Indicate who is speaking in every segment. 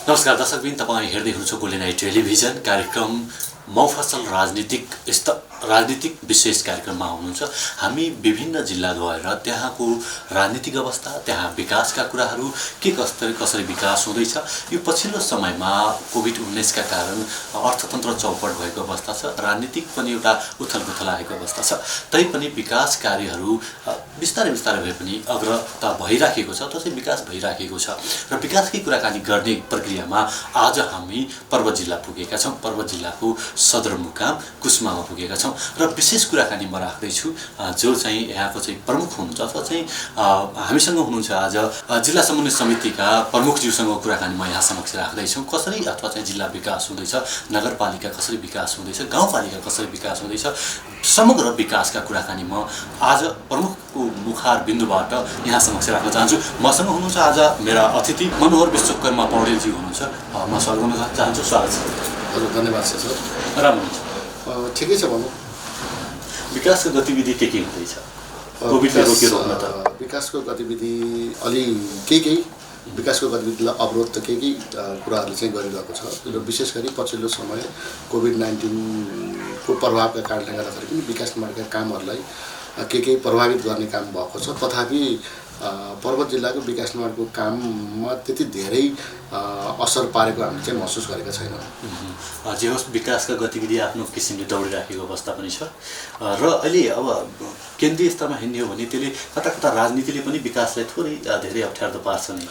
Speaker 1: नमस्कार दर्शकबिन, तपाईँ हेर्दै हुनुहुन्छ गोल्डन नाइट टेलिभिजन कार्यक्रम मफसल राजनीतिक विशेष कार्यक्रममा हुनुहुन्छ। हामी विभिन्न जिल्ला गएर त्यहाँको राजनीतिक अवस्था, त्यहाँ विकासका कुराहरू के कसरी विकास हुँदैछ, यो पछिल्लो समयमा कोभिड-19 का कारण अर्थतन्त्र चौपट भएको अवस्था छ, राजनीतिक पनि एउटा उथलपुथल आएको अवस्था छ। तैपनि विकास कार्यहरू बिस्तारै भए पनि अग्रता भइराखेको छ, त्यसै विकास भइराखेको छ र विकासकै कुराकानी गर्ने प्रक्रियामा आज हामी पर्वत जिल्ला पुगेका छौँ। पर्वत जिल्लाको सदरमुकाम कुस्मामा पुगेका छौँ र विशेष कुराकानी म राख्दैछु जो चाहिँ यहाँको चाहिँ प्रमुख हुनुहुन्छ अथवा चाहिँ हामीसँग हुनुहुन्छ आज जिल्ला समन्वय समितिका प्रमुखज्यूसँग कुराकानी म यहाँ समक्ष राख्दैछु। कसरी अथवा चाहिँ जिल्ला विकास हुँदैछ, नगरपालिका कसरी विकास हुँदैछ, गाउँपालिका कसरी विकास हुँदैछ, समग्र विकासका कुराकानी म आज प्रमुखको मुखार बिन्दुबाट यहाँ समक्ष राख्न चाहन्छु। मसँग हुनुहुन्छ आज मेरा अतिथि मनोहर विश्वकर्मा पौडेलजी हुनुहुन्छ। म स्वागत गर्न चाहन्छु। स्वागत छ।
Speaker 2: हजुर, धन्यवाद छ सर।
Speaker 1: राम्रो हुन्छ,
Speaker 2: ठिकै छ भनौँ।
Speaker 1: विकासको गतिविधि के हुँदैछ? कोभिडले रोक्न त
Speaker 2: विकासको गतिविधि अलि केही विकासको गतिविधिलाई अवरोध त केही कुराहरूले चाहिँ गरिरहेको छ र विशेष गरी पछिल्लो समय कोभिड-19 को प्रभावका कारणले गर्दाखेरि पनि विकास निर्माणका कामहरूलाई केही प्रभावित गर्ने काम भएको छ। तथापि पर्वत जिल्लाको विकास निर्माणको काममा त्यति धेरै असर पारेको हामीले चाहिँ महसुस गरेका छैनौँ।
Speaker 1: जे होस्, विकासका गतिविधि आफ्नो किसिमले दौडिराखेको अवस्था पनि छ र अहिले अब केन्द्रीय स्तरमा हिँड्ने हो भने त्यसले कता राजनीतिले पनि विकासलाई थोरै धेरै अप्ठ्यारो त पार्छ नै।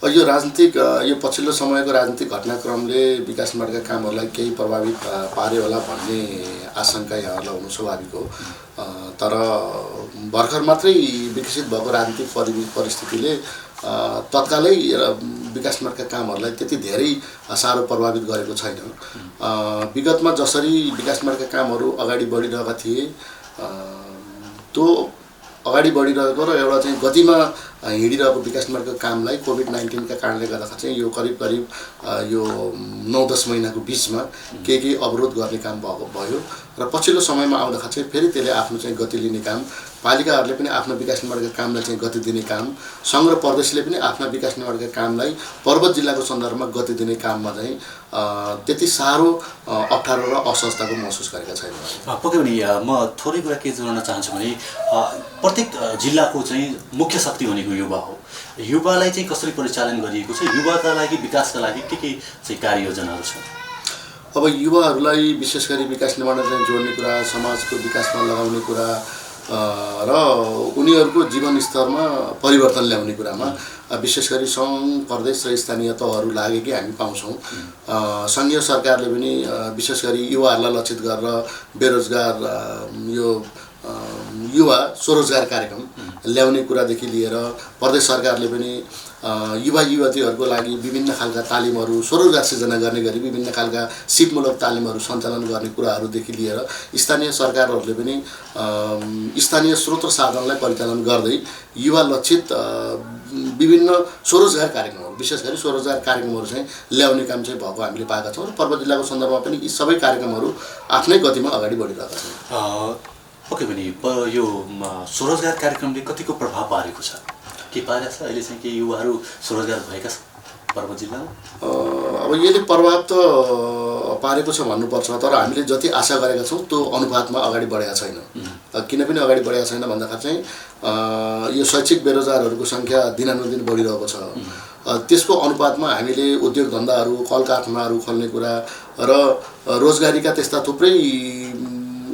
Speaker 2: यो पछिल्लो समयको राजनीतिक घटनाक्रमले विकास निर्माणका कामहरूलाई केही प्रभावित पार्यो होला भन्ने आशंका यहाँहरूलाई हुनु स्वाभाविक हो। तर भर्खर मात्रै विकसित भएको राजनीतिक परिस्थितिले तत्कालै विकास निर्माणका कामहरूलाई त्यति धेरै साह्रो प्रभावित गरेको छैन। विगतमा जसरी विकास निर्माणका कामहरू अगाडि बढिरहेका थिए त्यो अगाडि बढिरहेको र एउटा चाहिँ गतिमा हिँडिरहेको विकास निर्माणको कामलाई कोभिड-19 का कारणले गर्दाखेरि चाहिँ यो करिब यो 9-10 महिनाको बिचमा केही अवरोध गर्ने काम भयो र पछिल्लो समयमा आउँदाखेरि चाहिँ फेरि त्यसले आफ्नो चाहिँ गति लिने काम, पालिकाहरूले पनि आफ्नो विकास निर्माणका कामलाई चाहिँ गति दिने काम, सङ्घ र प्रदेशले पनि आफ्ना विकास निर्माणका कामलाई पर्वत जिल्लाको सन्दर्भमा गति दिने काममा चाहिँ त्यति साह्रो अप्ठ्यारो र असहजताको महसुस गरेका छैनौँ।
Speaker 1: पक्कै पनि म थोरै कुरा के जोड्न चाहन्छु भने प्रत्येक जिल्लाको चाहिँ मुख्य शक्ति भनेको युवा हो। युवालाई चाहिँ कसरी परिचालन गरिएको छ, युवाका लागि विकासका लागि के चाहिँ कार्ययोजनाहरू छन्?
Speaker 2: अब युवाहरूलाई विशेष गरी विकास निर्माणमा चाहिँ जोड्ने कुरा, समाजको विकासमा लगाउने कुरा र उनीहरूको जीवनस्तरमा परिवर्तन ल्याउने कुरामा विशेष गरी सङ्घ, प्रदेश र स्थानीय तहहरू लागेकै हामी पाउँछौँ। सङ्घीय सरकारले पनि विशेष गरी युवाहरूलाई लक्षित गरेर बेरोजगार युवा स्वरोजगार कार्यक्रम ल्याउने कुरादेखि लिएर प्रदेश सरकारले पनि युवा युवतीहरूको लागि विभिन्न खालका तालिमहरू, स्वरोजगार सिर्जना गर्ने गरी विभिन्न खालका सिपमूलक तालिमहरू सञ्चालन गर्ने कुराहरूदेखि लिएर स्थानीय सरकारहरूले पनि स्थानीय स्रोत र साधनलाई परिचालन गर्दै युवा लक्षित विभिन्न स्वरोजगार कार्यक्रमहरू, विशेष गरी स्वरोजगार कार्यक्रमहरू चाहिँ ल्याउने काम चाहिँ भएको हामीले पाएका छौँ र पर्वत जिल्लाको सन्दर्भमा पनि यी सबै कार्यक्रमहरू आफ्नै गतिमा अगाडि बढिरहेका छन्।
Speaker 1: ओके भने यो स्वरोजगार कार्यक्रमले कतिको प्रभाव पारेको छ? के पारेको छ अहिले चाहिँ के युवाहरू स्वरोजगार भएका छन् पर्वत जिल्लामा?
Speaker 2: अब यसले प्रभाव त पारेको छ भन्नुपर्छ, तर हामीले जति आशा गरेका छौँ त्यो अनुपातमा अगाडि बढेका छैन। किन पनि अगाडि बढेका छैन भन्दाखेरि चाहिँ यो शैक्षिक बेरोजगारहरूको सङ्ख्या दिनानुदिन बढिरहेको छ। त्यसको अनुपातमा हामीले उद्योग धन्दाहरू, कल कारखानाहरू खोल्ने कुरा र रोजगारीका त्यस्ता थुप्रै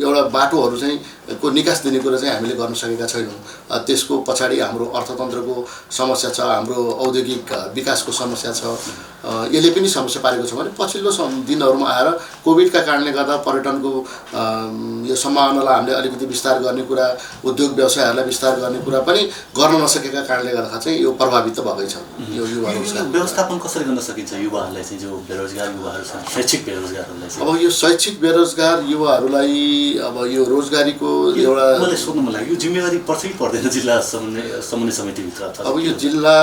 Speaker 2: एउटा बाटोहरू चाहिँ को निकास दिने कुरा चाहिँ हामीले गर्न सकेका छैनौँ। त्यसको पछाडि हाम्रो अर्थतन्त्रको समस्या छ, हाम्रो औद्योगिक विकासको समस्या छ। यसले पनि समस्या पारेको छ भने पछिल्लो दिनहरूमा आएर कोभिडका कारणले गर्दा पर्यटनको यो सम्भावनालाई हामीले अलिकति विस्तार गर्ने कुरा, उद्योग व्यवसायहरूलाई विस्तार गर्ने कुरा पनि गर्न नसकेका कारणले गर्दा चाहिँ यो प्रभावित त भएकै छ। यो युवा रोजगार
Speaker 1: व्यवस्थापन कसरी गर्न सकिन्छ युवाहरूलाई चाहिँ, जो बेरोजगार युवाहरू छन्, शैक्षिक बेरोजगारहरूलाई?
Speaker 2: अब यो शैक्षिक बेरोजगार युवाहरूलाई अब यो रोजगारीको एउटा
Speaker 1: मलाई सोध्नु मन लाग्यो, यो जिम्मेवारी पर्छ कि पर्दैन जिल्ला समन्वय समितिभित्र?
Speaker 2: अब यो जिल्ला,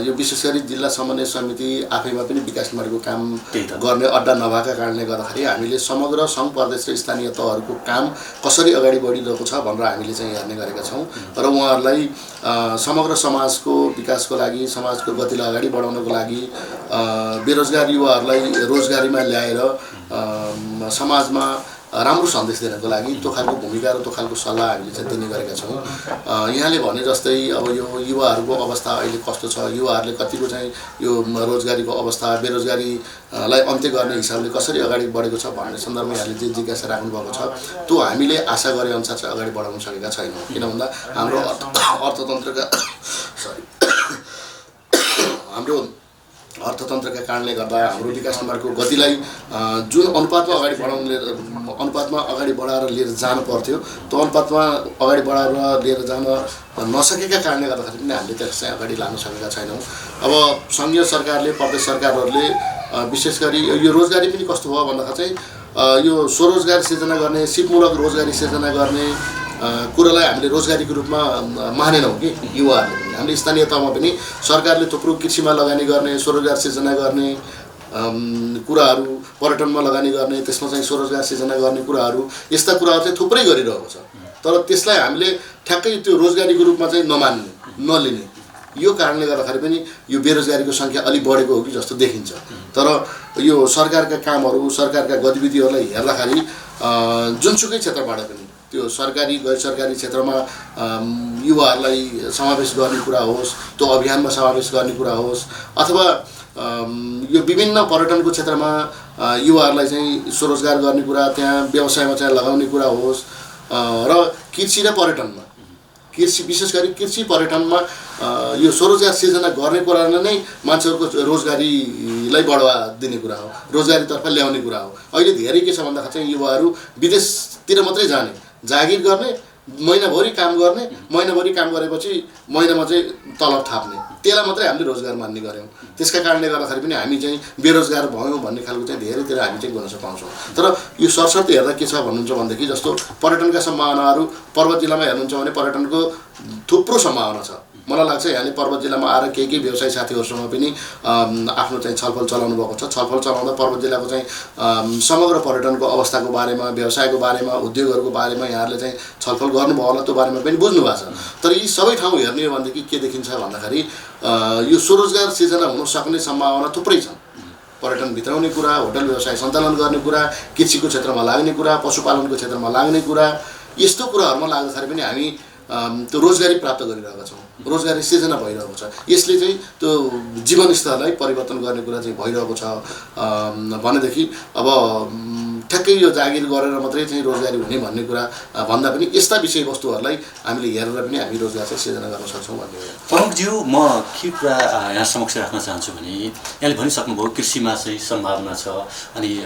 Speaker 2: यो विशेष गरी जिल्ला समन्वय समिति आफैमा पनि विकास निर्माणको काम गर्ने अड्डा नभएका कारणले गर्दाखेरि हामीले समग्र सङ्घ प्रदेश र स्थानीय तहहरूको काम कसरी अगाडि बढिरहेको छ भनेर हामीले चाहिँ हेर्ने गरेका छौँ र उहाँहरूलाई समग्र समाजको विकासको लागि, समाजको गतिलाई अगाडि बढाउनको लागि, बेरोजगार युवाहरूलाई रोजगारीमा ल्याएर समाजमा राम्रो सन्देश दिनको लागि त्यो खालको भूमिका र त्यो खालको सल्लाह हामीले चाहिँ दिने गरेका छौँ। यहाँले भने जस्तै अब यो युवाहरूको अवस्था अहिले कस्तो छ, युवाहरूले कतिको चाहिँ यो रोजगारीको अवस्था, बेरोजगारीलाई अन्त्य गर्ने हिसाबले कसरी अगाडि बढेको छ भन्ने सन्दर्भमा यहाँले जे जिज्ञासा राख्नुभएको छ त्यो हामीले आशा गरे अनुसार चाहिँ अगाडि बढाउन सकेका छैनौँ। किन भन्दा हाम्रो अर्थतन्त्रका अर्थतन्त्रका कारणले गर्दा हाम्रो विकास निर्माणको गतिलाई जुन अनुपातमा अगाडि बढाएर लिएर जानु पर्थ्यो त्यो अनुपातमा अगाडि बढाएर लिएर जान नसकेका कारणले गर्दाखेरि पनि हामीले त्यसलाई अगाडि लान सकेका छैनौँ। अब सङ्घीय सरकारले, प्रदेश सरकारहरूले विशेष गरी यो रोजगारी पनि कस्तो भयो भन्दाखेरि चाहिँ यो स्वरोजगार सिर्जना गर्ने, सिपमूलक रोजगारी सिर्जना गर्ने कुरालाई हामीले रोजगारीको रूपमा मानेनौँ कि युवाहरूले पनि। हामीले स्थानीय तहमा पनि सरकारले थुप्रो कृषिमा लगानी गर्ने, स्वरोजगार सिर्जना गर्ने कुराहरू, पर्यटनमा लगानी गर्ने, त्यसमा चाहिँ स्वरोजगार सिर्जना गर्ने कुराहरू, यस्ता कुराहरू चाहिँ थुप्रै गरिरहेको छ। तर त्यसलाई हामीले ठ्याक्कै त्यो रोजगारीको रूपमा चाहिँ नमान्ने, नलिने, यो कारणले गर्दाखेरि पनि यो बेरोजगारीको सङ्ख्या अलिक बढेको हो कि जस्तो देखिन्छ। तर यो सरकारका कामहरू, सरकारका गतिविधिहरूलाई हेर्दाखेरि जुनसुकै क्षेत्रबाट पनि त्यो सरकारी गैर सरकारी क्षेत्रमा युवाहरूलाई समावेश गर्ने कुरा होस्, त्यो अभियानमा समावेश गर्ने कुरा होस्, अथवा यो विभिन्न पर्यटनको क्षेत्रमा युवाहरूलाई चाहिँ स्वरोजगार गर्ने कुरा, त्यहाँ व्यवसायमा चाहिँ लगाउने कुरा होस् र कृषि र पर्यटनमा, कृषि विशेष गरी कृषि पर्यटनमा यो स्वरोजगार सिर्जना गर्ने कुराले नै मान्छेहरूको रोजगारीलाई बढावा दिने कुरा हो, रोजगारीतर्फ ल्याउने कुरा हो। अहिले धेरै के छ भन्दाखेरि चाहिँ युवाहरू विदेशतिर मात्रै जाने, जागिर गर्ने, महिनाभरि काम गर्ने, महिनाभरि काम गरेपछि महिनामा चाहिँ तलब थाप्ने, त्यसलाई मात्रै हामीले रोजगार मान्ने गऱ्यौँ। त्यसका कारणले गर्दाखेरि पनि हामी चाहिँ बेरोजगार भयौँ भन्ने खालको चाहिँ धेरैतिर हामी चाहिँ गुनासो पाउँछौँ। तर यो सरसर्ती हेर्दा के छ भन्नुहुन्छ भनेदेखि जस्तो पर्यटनका सम्भावनाहरू पर्वत जिल्लामा हेर्नुहुन्छ भने पर्यटनको थुप्रो सम्भावना छ। मलाई लाग्छ यहाँले पर्वत जिल्लामा आएर केही व्यवसायी साथीहरूसँग पनि आफ्नो चाहिँ छलफल चलाउनु भएको छ। छलफल चलाउँदा पर्वत जिल्लाको चाहिँ समग्र पर्यटनको अवस्थाको बारेमा, व्यवसायको बारेमा, उद्योगहरूको बारेमा यहाँहरूले चाहिँ छलफल गर्नुभयो होला, त्यो बारेमा पनि बुझ्नु भएको छ। तर यी सबै ठाउँ हेर्ने हो भनेदेखि के देखिन्छ भन्दाखेरि यो स्वरोजगार सिर्जना हुन सक्ने सम्भावना थुप्रै छ। पर्यटन भित्राउने कुरा, होटल व्यवसाय सञ्चालन गर्ने कुरा, कृषिको क्षेत्रमा लाग्ने कुरा, पशुपालनको क्षेत्रमा लाग्ने कुरा, यस्तो कुराहरूमा लाग्दाखेरि पनि हामी त्यो रोजगारी प्राप्त गरिरहेका छौँ, रोजगारी सिर्जना भइरहेको छ। यसले चाहिँ त्यो जीवनस्तरलाई परिवर्तन गर्ने कुरा चाहिँ भइरहेको छ भनेदेखि अब ठ्याक्कै यो जागिर गरेर मात्रै चाहिँ रोजगारी हुने भन्ने कुरा भन्दा पनि यस्ता विषयवस्तुहरूलाई हामीले हेरेर पनि हामी रोजगार चाहिँ सिर्जना गर्न सक्छौँ भन्ने हो।
Speaker 1: प्रमुखज्यू, म के कुरा यहाँ समक्ष राख्न चाहन्छु भने यहाँले भनिसक्नुभयो कृषिमा चाहिँ सम्भावना छ, अनि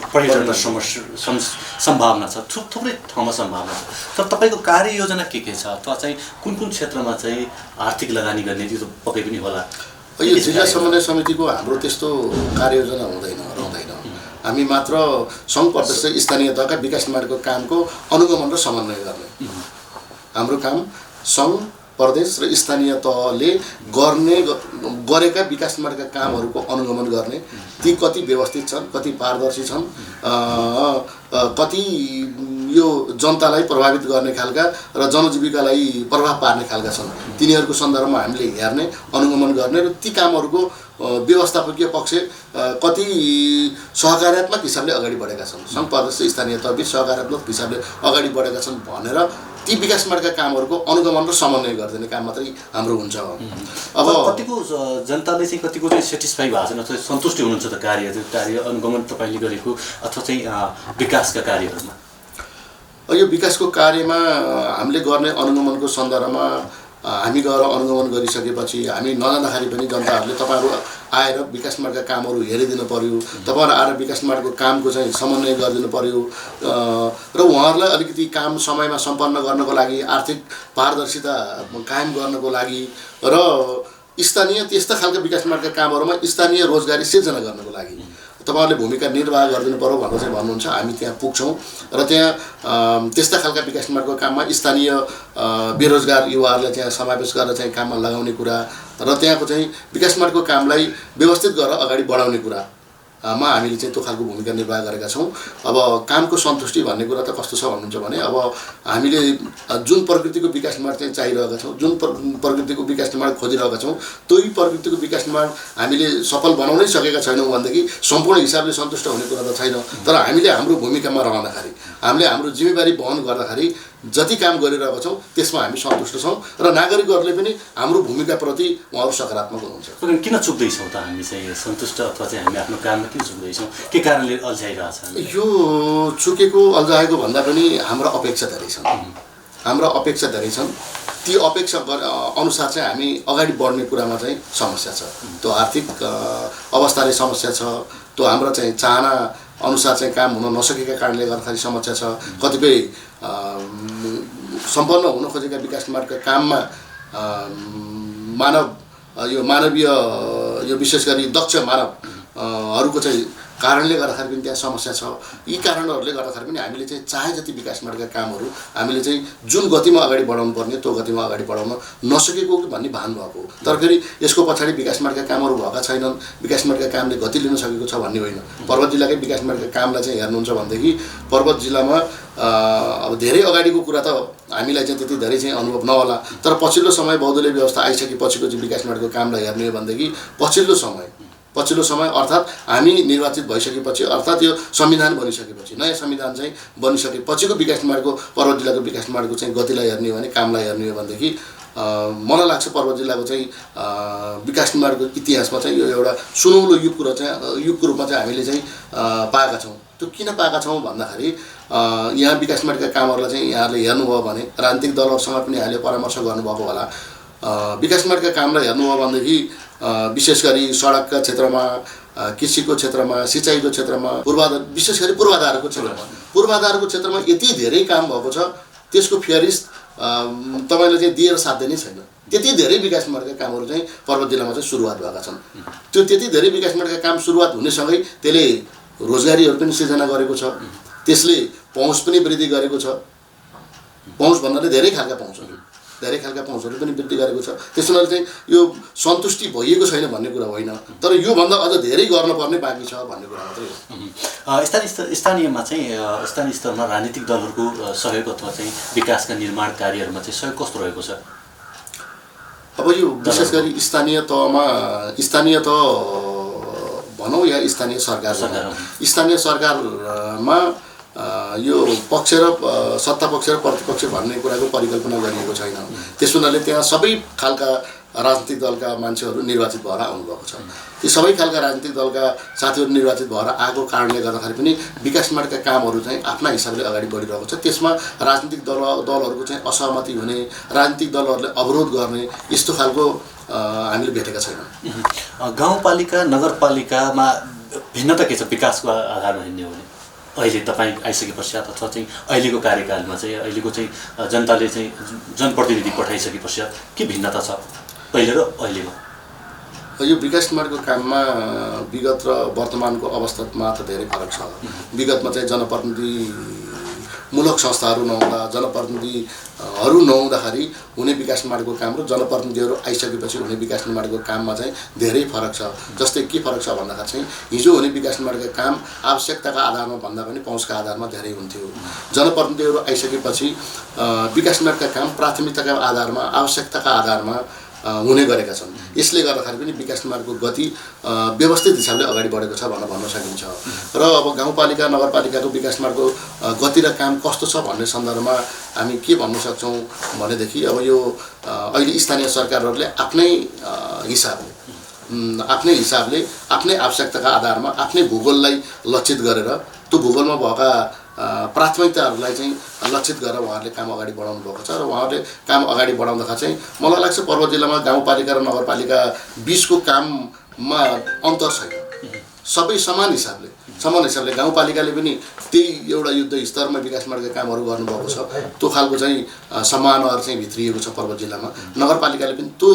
Speaker 1: पर्यटनमा सम्भावना छ, थुप्रै ठाउँमा सम्भावना छ। तर तपाईँको कार्ययोजना के छ, अथवा चाहिँ कुन कुन क्षेत्रमा चाहिँ आर्थिक लगानी गर्ने त्यो पक्कै पनि होला?
Speaker 2: यो जिल्ला समन्वय समितिको हाम्रो त्यस्तो कार्ययोजना रहँदैन। हामी मात्र सङ्घ प्रदेश स्थानीय तहका विकास निर्माणको कामको अनुगमन र समन्वय गर्ने। हाम्रो काम सङ्घ प्रदेश र स्थानीय तहले गरेका विकास निर्माणका कामहरूको अनुगमन गर्ने, ती कति व्यवस्थित छन्, कति पारदर्शी छन्, कति यो जनतालाई प्रभावित गर्ने खालका र जनजीविकालाई प्रभाव पार्ने खालका छन्, तिनीहरूको सन्दर्भमा हामीले हेर्ने, अनुगमन गर्ने र ती कामहरूको व्यवस्थापकीय पक्ष कति सहकार्यात्मक हिसाबले अगाडि बढेका छन्, सङ्घ प्रदेश स्थानीय तहबीच सहकार्यात्मक हिसाबले अगाडि बढेका छन् भनेर ती विकास निर्माणका कामहरूको अनुगमन र समन्वय गरिदिने काम मात्रै हाम्रो हुन्छ। अब
Speaker 1: कतिको जनताले चाहिँ कतिको चाहिँ सेटिस्फाई भएको छैन, अथवा सन्तुष्टि हुनुहुन्छ त कार्य अनुगमन तपाईँले गरेको अथवा चाहिँ विकासका कार्यहरूमा?
Speaker 2: यो विकासको कार्यमा हामीले गर्ने अनुगमनको सन्दर्भमा हामी गएर अनुगमन गरिसकेपछि हामी नजाँदाखेरि पनि जनताहरूले तपाईँहरू आएर विकास निर्माणका कामहरू हेरिदिनु पर्यो, तपाईँहरू आएर विकास निर्माणको कामको चाहिँ समन्वय गरिदिनु पर्यो र उहाँहरूलाई अलिकति काम समयमा सम्पन्न गर्नको लागि, आर्थिक पारदर्शिता कायम गर्नको लागि र स्थानीय त्यस्ता खालका विकास निर्माणका कामहरूमा स्थानीय रोजगारी सिर्जना गर्नको लागि तपाईँहरूले भूमिका निर्वाह गरिदिनु पर्यो भनेर चाहिँ भन्नुहुन्छ। हामी त्यहाँ पुग्छौँ र त्यहाँ त्यस्ता खालका विकास निर्माणको काममा स्थानीय बेरोजगार युवाहरूलाई त्यहाँ समावेश गरेर चाहिँ काममा लगाउने कुरा र त्यहाँको चाहिँ विकास निर्माणको कामलाई व्यवस्थित गरेर अगाडि बढाउने कुरा मा हामीले चाहिँ त्यो खालको भूमिका निर्वाह गरेका छौँ। अब कामको सन्तुष्टि भन्ने कुरा त कस्तो छ भन्नुहुन्छ भने अब हामीले जुन प्रकृतिको विकास निर्माण चाहिँ चाहिरहेका छौँ, जुन प्रकृतिको विकास निर्माण खोजिरहेका छौँ, त्यही प्रकृतिको विकास निर्माण हामीले सफल बनाउनै सकेका छैनौँ भनेदेखि सम्पूर्ण हिसाबले सन्तुष्ट हुने कुरा त छैन। तर हामीले हाम्रो भूमिकामा रहँदाखेरि, हामीले हाम्रो जिम्मेवारी वहन गर्दाखेरि जति काम गरिरहेका छौँ त्यसमा हामी सन्तुष्ट छौँ र नागरिकहरूले पनि हाम्रो भूमिकाप्रति उहाँहरू सकारात्मक हुनुहुन्छ।
Speaker 1: किन चुक्दैछौँ त हामी चाहिँ सन्तुष्ट अथवा चाहिँ हामी आफ्नो काममा किन चुक्दैछौँ, के कारणले अल्झाइरहेछ?
Speaker 2: यो चुकेको अल्झाएको भन्दा पनि हाम्रो अपेक्षा धेरै छन्, हाम्रा अपेक्षा धेरै छन्। ती अपेक्षा अनुसार चाहिँ हामी अगाडि बढ्ने कुरामा चाहिँ समस्या छ। त्यो आर्थिक अवस्थाले समस्या छ, त्यो हाम्रो चाहिँ चाहना अनुसार चाहिँ काम हुन नसकेका कारणले गर्दाखेरि समस्या छ। कतिपय सम्पन्न हुन खोजेका विकास निर्माणका काममा मानवीय यो विशेष गरी दक्ष मानवहरूको चाहिँ कारणले गर्दाखेरि पनि त्यहाँ समस्या छ। यी कारणहरूले गर्दाखेरि पनि हामीले चाहिँ चाहे जति विकास निर्माणका कामहरू हामीले चाहिँ जुन गतिमा अगाडि बढाउनु पर्ने त्यो गतिमा अगाडि बढाउन नसकेको भन्ने भान भएको। तर फेरि यसको पछाडि विकास निर्माणका कामहरू भएका छैनन्, विकास निर्माणका कामले गति लिन सकेको छ भन्ने होइन। पर्वत जिल्लाकै विकास निर्माणका कामलाई चाहिँ हेर्नुहुन्छ भनेदेखि पर्वत जिल्लामा अब धेरै अगाडिको कुरा त हामीलाई चाहिँ त्यति धेरै चाहिँ अनुभव नहोला, तर पछिल्लो समय बहुदलीय व्यवस्था आइसकेपछिको चाहिँ विकास निर्माणको कामलाई हेर्ने हो भनेदेखि पछिल्लो समय अर्थात् हामी निर्वाचित भइसकेपछि, अर्थात् यो संविधान बनिसकेपछि, नयाँ संविधान चाहिँ बनिसकेपछिको विकास निर्माणको पर्वत जिल्लाको विकास निर्माणको चाहिँ गतिलाई हेर्ने हो भने, कामलाई हेर्ने हो भनेदेखि मलाई लाग्छ पर्वत जिल्लाको चाहिँ विकास निर्माणको इतिहासमा चाहिँ यो एउटा सुनौलो युगको रूपमा चाहिँ हामीले चाहिँ पाएका छौँ। त्यो किन पाएका छौँ भन्दाखेरि यहाँ विकास निर्माणका कामहरूलाई चाहिँ यहाँहरूले हेर्नुभयो भने राजनीतिक दलहरूसँग पनि यहाँले परामर्श गर्नुभएको होला। विकास निर्माणका कामलाई हेर्नुभयो भनेदेखि विशेष गरी सडकका क्षेत्रमा, कृषिको क्षेत्रमा, सिँचाइको क्षेत्रमा, विशेष गरी पूर्वाधारको क्षेत्रमा यति धेरै काम भएको छ, त्यसको फेरिस्त तपाईँले चाहिँ दिएर साध्य नै छैन। त्यति धेरै विकास निर्माणका कामहरू चाहिँ पर्वत जिल्लामा चाहिँ सुरुवात भएका छन्। त्यो त्यति धेरै विकास निर्माणका काम सुरुवात हुनेसँगै त्यसले रोजगारीहरू पनि सृजना गरेको छ, त्यसले पहुँच पनि वृद्धि गरेको छ। पहुँच भन्नाले धेरै खालका पहुँचहरू पनि वृद्धि गरेको छ। त्यस हुनाले चाहिँ यो सन्तुष्टि भइएको छैन भन्ने कुरा होइन, तर योभन्दा अझ धेरै गर्नुपर्ने बाँकी छ भन्ने कुरा मात्रै हो।
Speaker 1: स्थानीयमा चाहिँ स्थानीय स्तरमा राजनीतिक दलहरूको सहयोग अथवा चाहिँ विकासका निर्माण कार्यहरूमा चाहिँ सहयोग कस्तो रहेको छ?
Speaker 2: अब यो विशेष गरी स्थानीय तहमा भनौँ या स्थानीय सरकारमा यो पक्ष र सत्ता पक्ष र प्रतिपक्ष भन्ने कुराको परिकल्पना गरिएको छैन। त्यस हुनाले त्यहाँ सबै खालका राजनीतिक दलका मान्छेहरू निर्वाचित भएर आउनुभएको छ। ती सबै खालका राजनीतिक दलका साथीहरू निर्वाचित भएर आएको कारणले गर्दाखेरि पनि विकास निर्माणका कामहरू चाहिँ आफ्ना हिसाबले अगाडि बढिरहेको छ। त्यसमा राजनीतिक दलहरूको चाहिँ असहमति हुने, राजनीतिक दलहरूले अवरोध गर्ने यस्तो खालको हामीले भेटेका छैनौँ।
Speaker 1: गाउँपालिका नगरपालिकामा भिन्नता के छ विकासको आधारमा हेर्ने हो भने? अहिले तपाईँ आइसके पश्चात अथवा चाहिँ अहिलेको कार्यकालमा चाहिँ अहिलेको चाहिँ जनताले चाहिँ जनप्रतिनिधि पठाइसके पश्चात के भिन्नता छ पहिले र अहिलेको?
Speaker 2: यो विकास निर्माणको काममा विगत र वर्तमानको अवस्थामा त धेरै फरक छ। विगतमा चाहिँ जनप्रतिनिधिमूलक संस्थाहरू नहुँदा, जनप्रतिनिधिहरू नहुँदाखेरि हुने विकास निर्माणको काम र जनप्रतिनिधिहरू आइसकेपछि हुने विकास निर्माणको काममा चाहिँ धेरै फरक छ। जस्तै के फरक छ भन्दाखेरि चाहिँ हिजो हुने विकास निर्माणका काम आवश्यकताका आधारमा भन्दा पनि पहुँचका आधारमा धेरै हुन्थ्यो। जनप्रतिनिधिहरू आइसकेपछि विकास निर्माणका काम प्राथमिकताका आधारमा, आवश्यकताका आधारमा हुने गरेका छन्। यसले गर्दाखेरि पनि विकास निर्माणको गति व्यवस्थित हिसाबले अगाडि बढेको छ भन्न सकिन्छ। र अब गाउँपालिका नगरपालिकाको विकास निर्माणको गति र काम कस्तो छ भन्ने सन्दर्भमा हामी के भन्न सक्छौँ भनेदेखि अब यो अहिले स्थानीय सरकारहरूले आफ्नै हिसाबले आफ्नै आवश्यकताका आधारमा आफ्नै भूगोललाई लक्षित गरेर त्यो भूगोलमा भएका प्राथमिकताहरूलाई चाहिँ लक्षित गरेर उहाँहरूले काम अगाडि बढाउनु भएको छ। र उहाँहरूले काम अगाडि बढाउँदाखेरि चाहिँ मलाई लाग्छ पर्वत जिल्लामा गाउँपालिका र नगरपालिका बिचको काममा अन्तर छैन। सबै समान हिसाबले समान हिसाबले गाउँपालिकाले पनि त्यही एउटा युद्ध स्तरमा विकास मार्गका कामहरू गर्नुभएको छ। त्यो खालको चाहिँ सम्मानहरू चाहिँ भित्रिएको छ पर्वत जिल्लामा। नगरपालिकाले पनि त्यो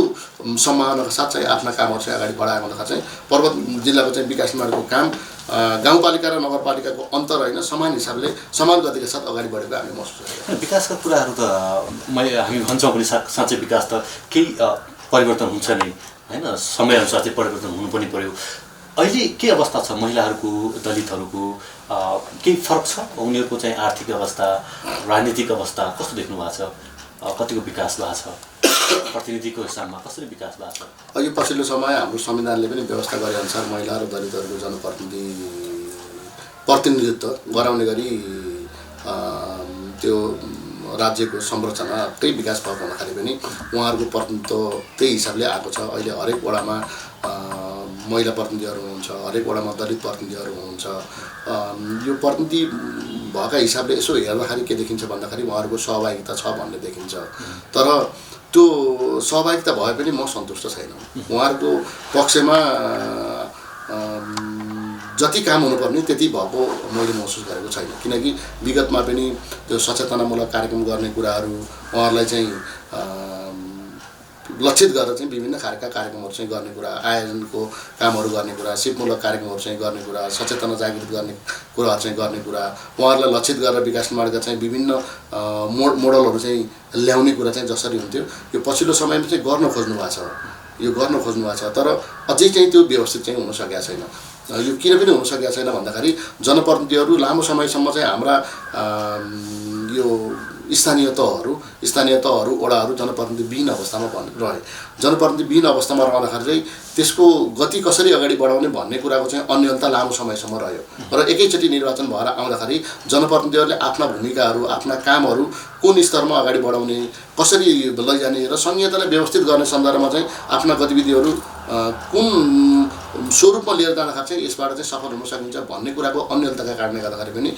Speaker 2: सम्मानका साथ चाहिँ आफ्ना कामहरू चाहिँ अगाडि बढाएकोमा चाहिँ पर्वत जिल्लाको चाहिँ विकास मार्गको काम गाउँपालिका र नगरपालिकाको अन्तर होइन, समान हिसाबले समान गतिका साथ अगाडि बढेको हामी महसुस गरेका छौँ।
Speaker 1: विकासका कुराहरू त हामी भन्छौँ पनि साँच्चै विकास त केही परिवर्तन हुन्छ नै होइन, समयअनुसार चाहिँ परिवर्तन हुनु पनि पर्यो। अहिले के अवस्था छ महिलाहरूको, दलितहरूको केही फरक छ? उनीहरूको चाहिँ आर्थिक अवस्था, राजनीतिक अवस्था कस्तो देख्नु भएको छ? कतिको विकास भएको छ? प्रतिनिधिको हिसाबमा कसरी विकास भएको छ?
Speaker 2: यो पछिल्लो समय हाम्रो संविधानले पनि व्यवस्था गरेअनुसार महिला र दलितहरूको प्रतिनिधित्व गराउने गरी त्यो राज्यको संरचनाकै विकास भएको हुँदाखेरि पनि उहाँहरूको प्रतिनिधित्व त्यही हिसाबले आएको छ। अहिले हरेक वडामा महिला प्रतिनिधिहरू हुनुहुन्छ, हरेक वडामा दलित प्रतिनिधिहरू हुनुहुन्छ। यो प्रतिनिधि भएका हिसाबले यसो हेर्दाखेरि के देखिन्छ भन्दाखेरि उहाँहरूको सहभागिता छ भन्ने देखिन्छ। तर त्यो सहभागिता भए पनि म सन्तुष्ट छैन। उहाँहरूको पक्षमा जति काम हुनुपर्ने त्यति भएको मैले महसुस गरेको छैन। किनकि विगतमा पनि त्यो सचेतनामूलक कार्यक्रम गर्ने कुराहरू, उहाँहरूलाई चाहिँ लक्षित गरेर चाहिँ विभिन्न खालका कार्यक्रमहरू चाहिँ गर्ने कुरा, आयोजनको कामहरू गर्ने कुरा, सिपमूलक कार्यक्रमहरू चाहिँ गर्ने कुरा, सचेतना जागृत गर्ने कुराहरू चाहिँ गर्ने कुरा, उहाँहरूलाई लक्षित गरेर विकास मार्ग चाहिँ विभिन्न मोडलहरू चाहिँ ल्याउने कुरा चाहिँ जसरी हुन्थ्यो यो पछिल्लो समयमा चाहिँ गर्न खोज्नु भएको छ। यो गर्न खोज्नु भएको छ, तर अझै चाहिँ त्यो व्यवस्थित चाहिँ हुन सकेको छैन। यो किन पनि हुन सकेको छैन भन्दाखेरि जनप्रतिनिधिहरू लामो समयसम्म चाहिँ हाम्रा यो स्थानीय तहहरू वडाहरू जनप्रतिनिधिविहीन अवस्थामा रहे। जनप्रतिनिधिविहीन अवस्थामा रहँदाखेरि चाहिँ त्यसको गति कसरी अगाडि बढाउने भन्ने कुराको चाहिँ अन्यलता लामो समयसम्म रह्यो र एकैचोटि निर्वाचन भएर आउँदाखेरि जनप्रतिनिधिहरूले आफ्ना भूमिकाहरू, आफ्ना कामहरू कुन स्तरमा अगाडि बढाउने, कसरी लैजाने र संहितालाई व्यवस्थित गर्ने सन्दर्भमा चाहिँ आफ्ना गतिविधिहरू कुन स्वरूपमा लिएर जाँदाखेरि चाहिँ यसबाट चाहिँ सफल हुन सकिन्छ भन्ने कुराको अन्यलताका कारणले गर्दाखेरि पनि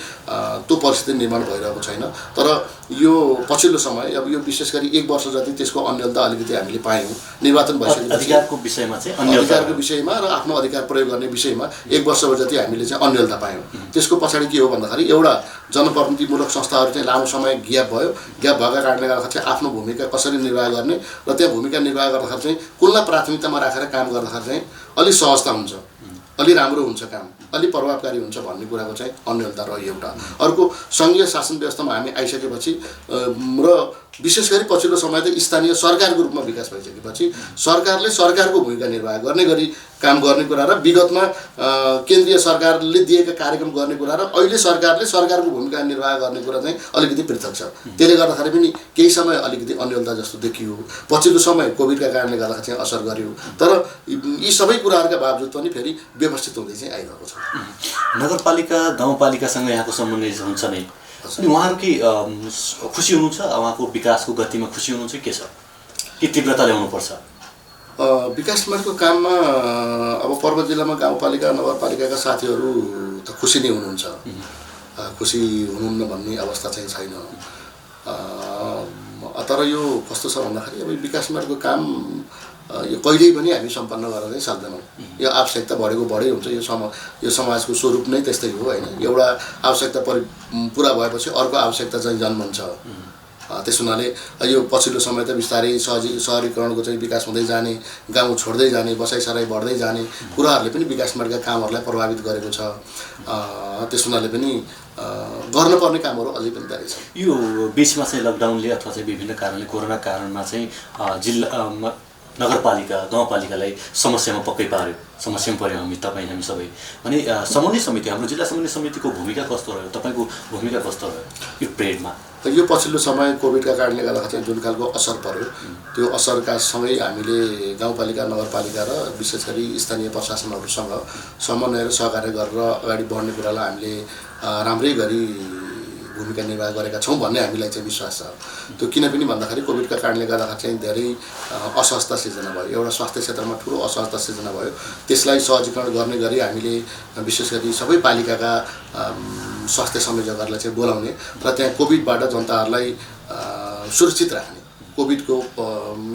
Speaker 2: त्यो परिस्थिति निर्माण भइरहेको छैन। तर यो पछिल्लो समय अब यो विशेष गरी 1 वर्ष जति त्यसको अन्यलता अलिकति हामीले पायौँ। निर्वाचन भइसकेपछि
Speaker 1: अधिकारको विषयमा चाहिँ
Speaker 2: अधिकारको विषयमा र आफ्नो अधिकार प्रयोग गर्ने विषयमा 1 वर्ष जति हामीले चाहिँ अन्यलता पायौँ। त्यसको पछाडि के हो भन्दाखेरि एउटा जनप्रतिनिधिमूलक संस्थाहरू चाहिँ लामो समय ग्याप भएका कारणले गर्दाखेरि चाहिँ आफ्नो भूमिका कसरी निर्वाह गर्ने र त्यहाँ भूमिका निर्वाह गर्दाखेरि चाहिँ कुनलाई प्राथमिकतामा राखेर काम गर्दाखेरि चाहिँ अलि सहजता हुन्छ, अलि राम्रो हुन्छ काम, अलि प्रभावकारी हुन्छ भन्ने कुराको चाहिँ अन्यलता रह्यो एउटा। अर्को सङ्घीय शासन व्यवस्थामा हामी आइसकेपछि र विशेष गरी पछिल्लो समय त स्थानीय सरकारको रूपमा विकास भइसकेपछि सरकारले सरकारको भूमिका निर्वाह गर्ने गरी काम गर्ने कुरा र विगतमा केन्द्रीय सरकारले दिएका कार्यक्रम गर्ने कुरा र अहिले सरकारले सरकारको भूमिका निर्वाह गर्ने कुरा चाहिँ अलिकति पृथक छ। त्यसले गर्दाखेरि पनि केही समय अलिकति अन्यलता जस्तो देखियो। पछिल्लो समय कोभिडका कारणले गर्दाखेरि चाहिँ असर गर्यो। तर यी सबै कुराहरूका बावजुद पनि फेरि व्यवस्थित हुँदै चाहिँ आइरहेको छ।
Speaker 1: नगरपालिका गाउँपालिकासँग यहाँको सम्बन्ध हुन्छ नै। अनि उहाँहरू के खुसी हुनुहुन्छ? उहाँको विकासको गतिमा खुसी हुनुहुन्छ? के छ के तीव्रता ल्याउनुपर्छ?
Speaker 2: विकास मार्गको काममा अब पर्वत जिल्लामा गाउँपालिका नगरपालिकाका साथीहरू त खुसी नै हुनुहुन्छ। खुसी हुनुहुन्न भन्ने अवस्था चाहिँ छैन। तर यो कस्तो छ भन्दाखेरि अब विकास मार्गको काम यो कहिल्यै पनि हामी सम्पन्न गर्न चाहिँ सक्दैनौँ। यो आवश्यकता बढै हुन्छ। यो समाजको स्वरूप नै त्यस्तै हो होइन। एउटा आवश्यकता पुरा भएपछि अर्को आवश्यकता चाहिँ जन्मन्छ। त्यस हुनाले यो पछिल्लो समय त बिस्तारै सहरीकरणको चाहिँ विकास हुँदै जाने, गाउँ छोड्दै जाने, बसाइसराई बढ्दै जाने कुराहरूले पनि विकास मार्गका कामहरूलाई प्रभावित गरेको छ। त्यस हुनाले पनि गर्नुपर्ने कामहरू अझै पनि धेरै छन्।
Speaker 1: यो बिचमा चाहिँ लकडाउनले अथवा चाहिँ विभिन्न कारणले कोरोना कारणमा चाहिँ जिल्ला नगरपालिका गाउँपालिकालाई समस्यामा पक्कै पार्यो, समस्यामा पर्यो हामी सबै। अनि समन्वय समिति, हाम्रो जिल्ला समन्वय समितिको भूमिका कस्तो रह्यो? तपाईँको भूमिका कस्तो रह्यो यो पिरियडमा?
Speaker 2: यो पछिल्लो समय कोभिडका कारणले गर्दाखेरि चाहिँ जुन खालको असर पर्यो त्यो असरका सँगै हामीले गाउँपालिका नगरपालिका र विशेष गरी स्थानीय प्रशासनहरूसँग समन्वय र सहकार्य गरेर अगाडि बढ्ने कुरालाई हामीले राम्रै गरी भूमिका निर्वाह गरेका छौँ भन्ने हामीलाई चाहिँ विश्वास छ। त्यो किन पनि भन्दाखेरि कोभिडका कारणले गर्दाखेरि चाहिँ धेरै असहजता सिर्जना भयो। एउटा स्वास्थ्य क्षेत्रमा ठुलो असहजता सिर्जना भयो। त्यसलाई सहजीकरण गर्ने गरी हामीले विशेष गरी सबै पालिकाका स्वास्थ्य संयोजकहरूलाई चाहिँ बोलाउने र त्यहाँ कोभिडबाट जनताहरूलाई सुरक्षित राख्ने कोभिडको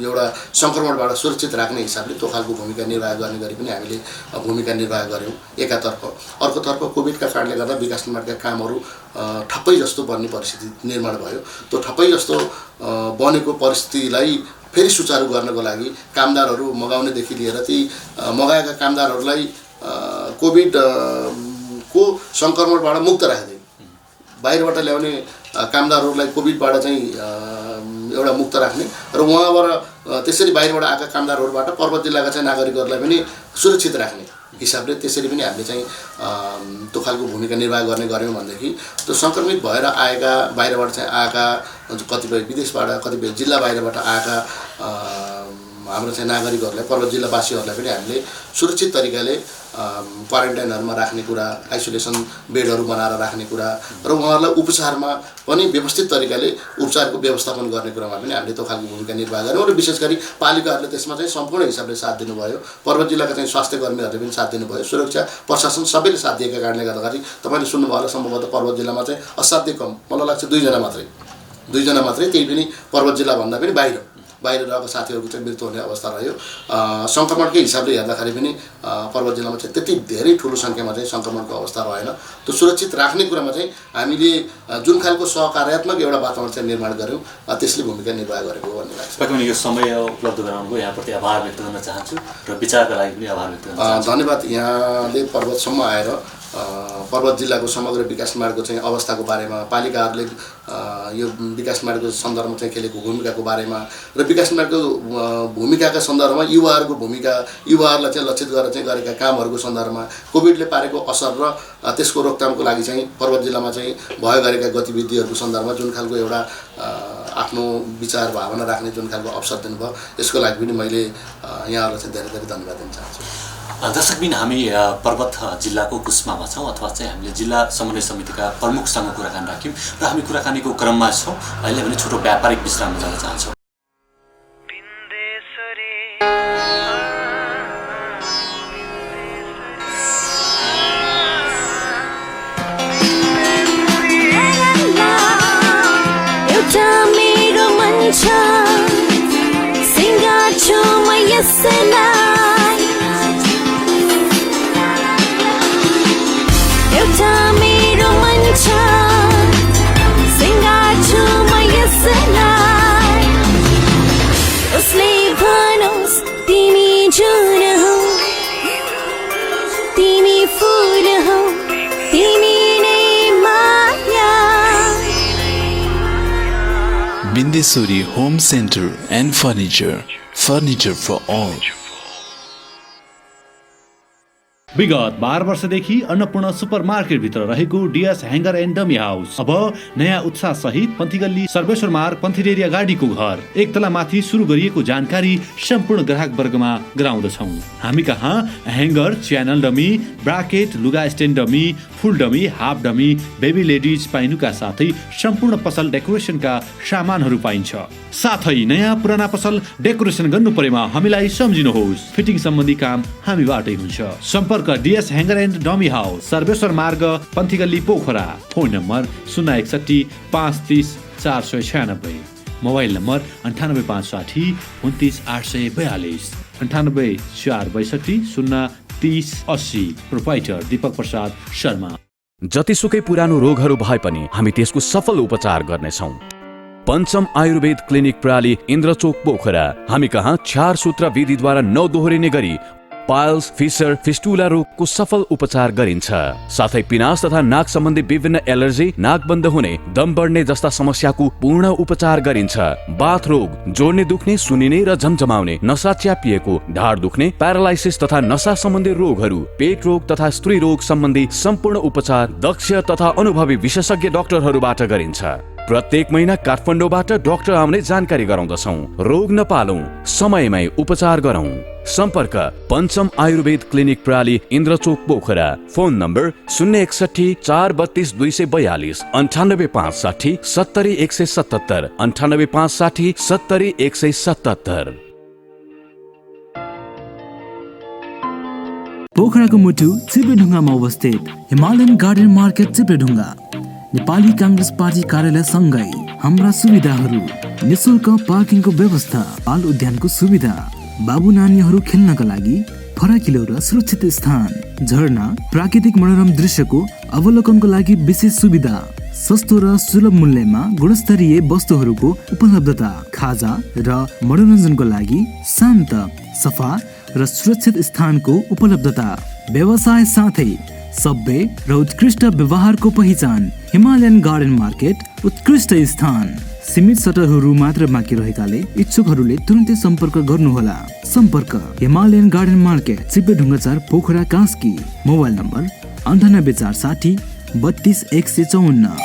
Speaker 2: एउटा सङ्क्रमणबाट सुरक्षित राख्ने हिसाबले त्यो खालको भूमिका निर्वाह गर्ने गरी पनि हामीले भूमिका निर्वाह गऱ्यौँ एकातर्फ। अर्कोतर्फ कोभिडका कारणले गर्दा विकास निर्माणका कामहरू ठप्पै जस्तो बन्ने परिस्थिति निर्माण भयो। त्यो ठप्पै जस्तो बनेको परिस्थितिलाई फेरि सुचारू गर्नको लागि कामदारहरू मगाउनेदेखि लिएर ती मगाएका कामदारहरूलाई कोभिडको सङ्क्रमणबाट मुक्त राख्दै बाहिरबाट ल्याउने कामदारहरूलाई कोभिडबाट चाहिँ एउटा मुक्त राख्ने र उहाँबाट त्यसरी बाहिरबाट आएका कामदारहरूबाट पर्वत जिल्लाका चाहिँ नागरिकहरूलाई पनि सुरक्षित राख्ने हिसाबले त्यसरी पनि हामीले चाहिँ त्यो खालको भूमिका निर्वाह गर्ने गऱ्यौँ भनेदेखि त्यो सङ्क्रमित भएर आएका बाहिरबाट चाहिँ आएका कतिपय विदेशबाट कतिपय जिल्ला बाहिरबाट आएका हाम्रो चाहिँ नागरिकहरूलाई पर्वत जिल्लावासीहरूलाई पनि हामीले सुरक्षित तरिकाले क्वारेन्टाइनहरूमा राख्ने कुरा, आइसोलेसन बेडहरू बनाएर राख्ने कुरा र उहाँहरूलाई उपचारमा पनि व्यवस्थित तरिकाले उपचारको व्यवस्थापन गर्ने कुरामा पनि हामीले त्यो खालको भूमिका निर्वाह गऱ्यौँ र विशेष गरी पालिकाहरूले त्यसमा चाहिँ सम्पूर्ण हिसाबले साथ दिनुभयो। पर्वत जिल्लाका चाहिँ स्वास्थ्य कर्मीहरूले पनि साथ दिनुभयो, सुरक्षा प्रशासन सबैले साथ दिएका कारणले गर्दाखेरि तपाईँले सुन्नुभयो होला सम्भवतः पर्वत जिल्लामा चाहिँ असाध्यै कम, मलाई लाग्छ 2 जना मात्रै, त्यही पनि पर्वत जिल्लाभन्दा पनि बाहिर रहेको साथीहरूको चाहिँ मृत्यु हुने अवस्था रह्यो। सङ्क्रमणकै हिसाबले हेर्दाखेरि पनि पर्वत जिल्लामा चाहिँ त्यति धेरै ठुलो सङ्ख्यामा चाहिँ सङ्क्रमणको अवस्था रहेन। त्यो सुरक्षित राख्ने कुरामा चाहिँ हामीले जुन खालको सहकार्यात्मक एउटा वातावरण चाहिँ निर्माण गऱ्यौँ त्यसले भूमिका निर्वाह गरेको भन्ने लाग्छ।
Speaker 1: तपाईँले यो समय उपलब्ध गराउनुभयो, यहाँप्रति आभार व्यक्त गर्न चाहन्छु र विचारका लागि पनि आभार व्यक्त गर्न चाहन्छु।
Speaker 2: धन्यवाद। यहाँले पर्वतसम्म आएर पर्वत जिल्लाको समग्र विकास निर्माणको चाहिँ अवस्थाको बारेमा, पालिकाहरूले यो विकास निर्माणको सन्दर्भमा चाहिँ खेलेको भूमिकाको बारेमा र विकास निर्माणको भूमिकाका सन्दर्भमा युवाहरूको भूमिका, युवाहरूलाई चाहिँ लक्षित गरेर चाहिँ गरेका कामहरूको सन्दर्भमा, कोभिडले पारेको असर र त्यसको रोकथामको लागि चाहिँ पर्वत जिल्लामा चाहिँ भयो गरेका गतिविधिहरूको सन्दर्भमा जुन खालको एउटा आफ्नो विचार भावना राख्ने जुन खालको अवसर दिनुभयो यसको लागि पनि मैले यहाँहरूलाई चाहिँ धेरै धेरै धन्यवाद दिन चाहन्छु।
Speaker 1: दर्शकबिन हामी पर्वत जिल्लाको कुस्मामा छौँ अथवा चाहिँ हामीले जिल्ला समन्वय समितिका प्रमुखसँग कुराकानी राख्यौँ र हामी कुराकानीको क्रममा छौँ। अहिले भने छोटो व्यापारिक विश्राम जान चाहन्छौँ।
Speaker 3: Bindesuri Home Center and Furniture for all.
Speaker 4: विगत 12 वर्षदेखि अन्नपूर्ण सुपरमार्केटभित्र रहेको DS hanger and dummy house अब नयाँ उत्साह सहित पन्थीगल्ली सर्वेश्वर मार्ग पन्थीरेरिया गाडीको घर एक तला माथि सुरु गरिएको जानकारी सम्पूर्ण ग्राहक वर्गमा गराउँदछौँ। हामी कहाँ ह्याङ्गर, च्यानल डमी, ब्राकेट, लुगा stand dummy, full dummy, half dummy, baby ladies पाइनुका साथै सम्पूर्ण पसल डेकोरेसनका सामानहरू पाइन्छ। साथै नयाँ पुराना पसल डेकोरेसन गर्नु परेमा हामीलाई सम्झिनुहोस्, फिटिङ सम्बन्धी काम हामीबाटै हुन्छ। सम्पर्क DS hanger and dummy house, Sarveshwar Marg Panthigalli Pokhara. Phone number 061 530 496, mobile number 9856 29 842, 98 462 030 80। Proprietor Deepak Prasad Sharma.
Speaker 5: जतिसुकै पुरानो रोगहरू भए पनि हामी त्यसको सफल उपचार गर्नेछौँ। पञ्चम आयुर्वेद क्लिनिक प्रणाली इन्द्रचोक पोखरा। हामी कहाँ 4 सूत्र विधिद्वारा नदोहोरिने गरी पाइल्स, फिसर, फिस्टुला रोगको सफल उपचार गरिन्छ। साथै पिनास तथा नाक सम्बन्धी विभिन्न एलर्जी, नाक बन्द हुने, दम बढ्ने जस्ता समस्याको पूर्ण उपचार गरिन्छ। बाथ रोग, जोड्ने दुख्ने, सुनिने र झमझमाउने, नसा च्यापिएको, ढाड दुख्ने, प्यारालाइसिस तथा नसा सम्बन्धी रोगहरू, पेट रोग तथा स्त्री रोग सम्बन्धी सम्पूर्ण उपचार दक्ष तथा अनुभवी विशेषज्ञ डाक्टरहरूबाट गरिन्छ। प्रत्येक महिना काठमाडौँबाट डाक्टर आउने जानकारी गराउँदछौँ। रोग नपालौं, समयमै उपचार गरौं। सम्पर्क पञ्चम आयुर्वेद क्लिनिक प्रणाली इन्द्रचोक पोखरा। Phone number 061 432 242, 98 560 70 177, 98 560 70 177।
Speaker 6: पोखराको मुटु चिप्लेढुङ्गामा अवस्थित Himalayan garden market Chipledhunga Nepali Congress party कार्यालय सँगै हाम्रा सुविधाहरू निशुल्क पार्किङको व्यवस्था, बाल उद्यानको सुविधा, बाबु नानीहरू खेल्नका लागि फराकिलो र सुरक्षित स्थान, झरना, प्राकृतिक मनोरम दृश्यको अवलोकनको लागि विशेष सुविधा, सस्तो र सुलभ मूल्यमा गुणस्तरीय वस्तुहरूको उपलब्धता, खाजा र मनोरञ्जनको लागि शान्त, सफा र सुरक्षित स्थानको उपलब्धता, व्यवसाय साथै सभ्य र उत्कृष्ट व्यवहारको पहिचान। हिमालयन गार्डन मार्केट उत्कृष्ट स्थान। सीमित सटरहरू मात्र बाँकी रहेकाले इच्छुकहरूले तुरुन्तै सम्पर्क गर्नुहोला। सम्पर्क Himalayan garden market, Chipledhunga 4, Pokhara, Kaski. Mobile number 9846 32154।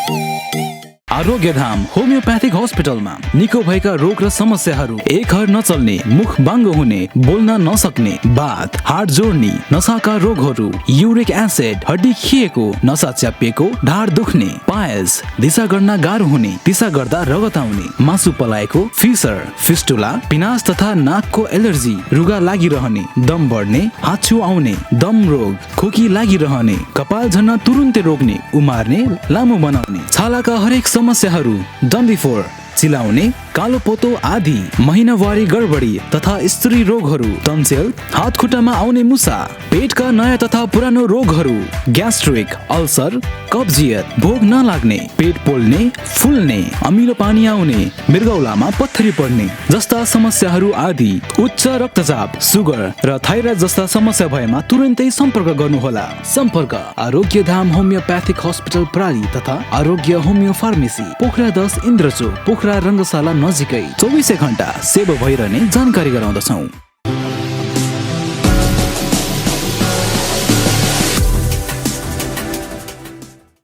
Speaker 6: Arogyadham homeopathic हस्पिटलमा निको भएका रोग र समस्याहरू, एक हर नचल्ने, मुख बाङ्गो हुने, बोल्न नसक्ने, बात, हाड जोड्ने, नसाका रोगहरू, युरिक एसिड, हड्डी खिएको, नसा च्यापिएको, ढाड दुख्ने, पायल्स, दिशा गर्न गाह्रो हुने, दिशा गर्दा रगत आउने, मासु पलाएको, फिसर, फिस्टुला, पिनास तथा नाकको एलर्जी, रुगा लागिरहने, दम बढ्ने, हाच्छिउ आउने, दम रोग, खोकी लागिरहने, कपाल झर्न तुरुन्तै रोक्ने, उमार्ने, लामो बनाउने, छालाका हरेक समस्याहरू, डन्डिफोर, चिलाउने, कालो पोतो आदि, महिनावारी गडबडी तथा स्त्री रोगहरू, टन्सिल, हात खुट्टामा आउने मुसा, पेटका नयाँ तथा पुरानो रोगहरू, ग्यास्ट्रिक, अल्सर, कब्जियत, भोग नलाग्ने, पेट पोल्ने, फुल्ने, अमिलो पानी आउने, मृगौलामा पत्थरी पर्ने जस्ता समस्याहरू आदि, उच्च रक्तचाप, सुगर र थाइरोइड जस्ता समस्या भएमा तुरुन्तै सम्पर्क गर्नुहोला। सम्पर्क आरोग्यधाम होमियोप्याथिक हस्पिटल प्राली तथा आरोग्य होमियो फार्मेसी, पोखरा 10, इन्द्रचोक, पोखरा रङ्गशाला नजिकै 24 घण्टा सेवा भइरहने जानकारी गराउँदछौँ।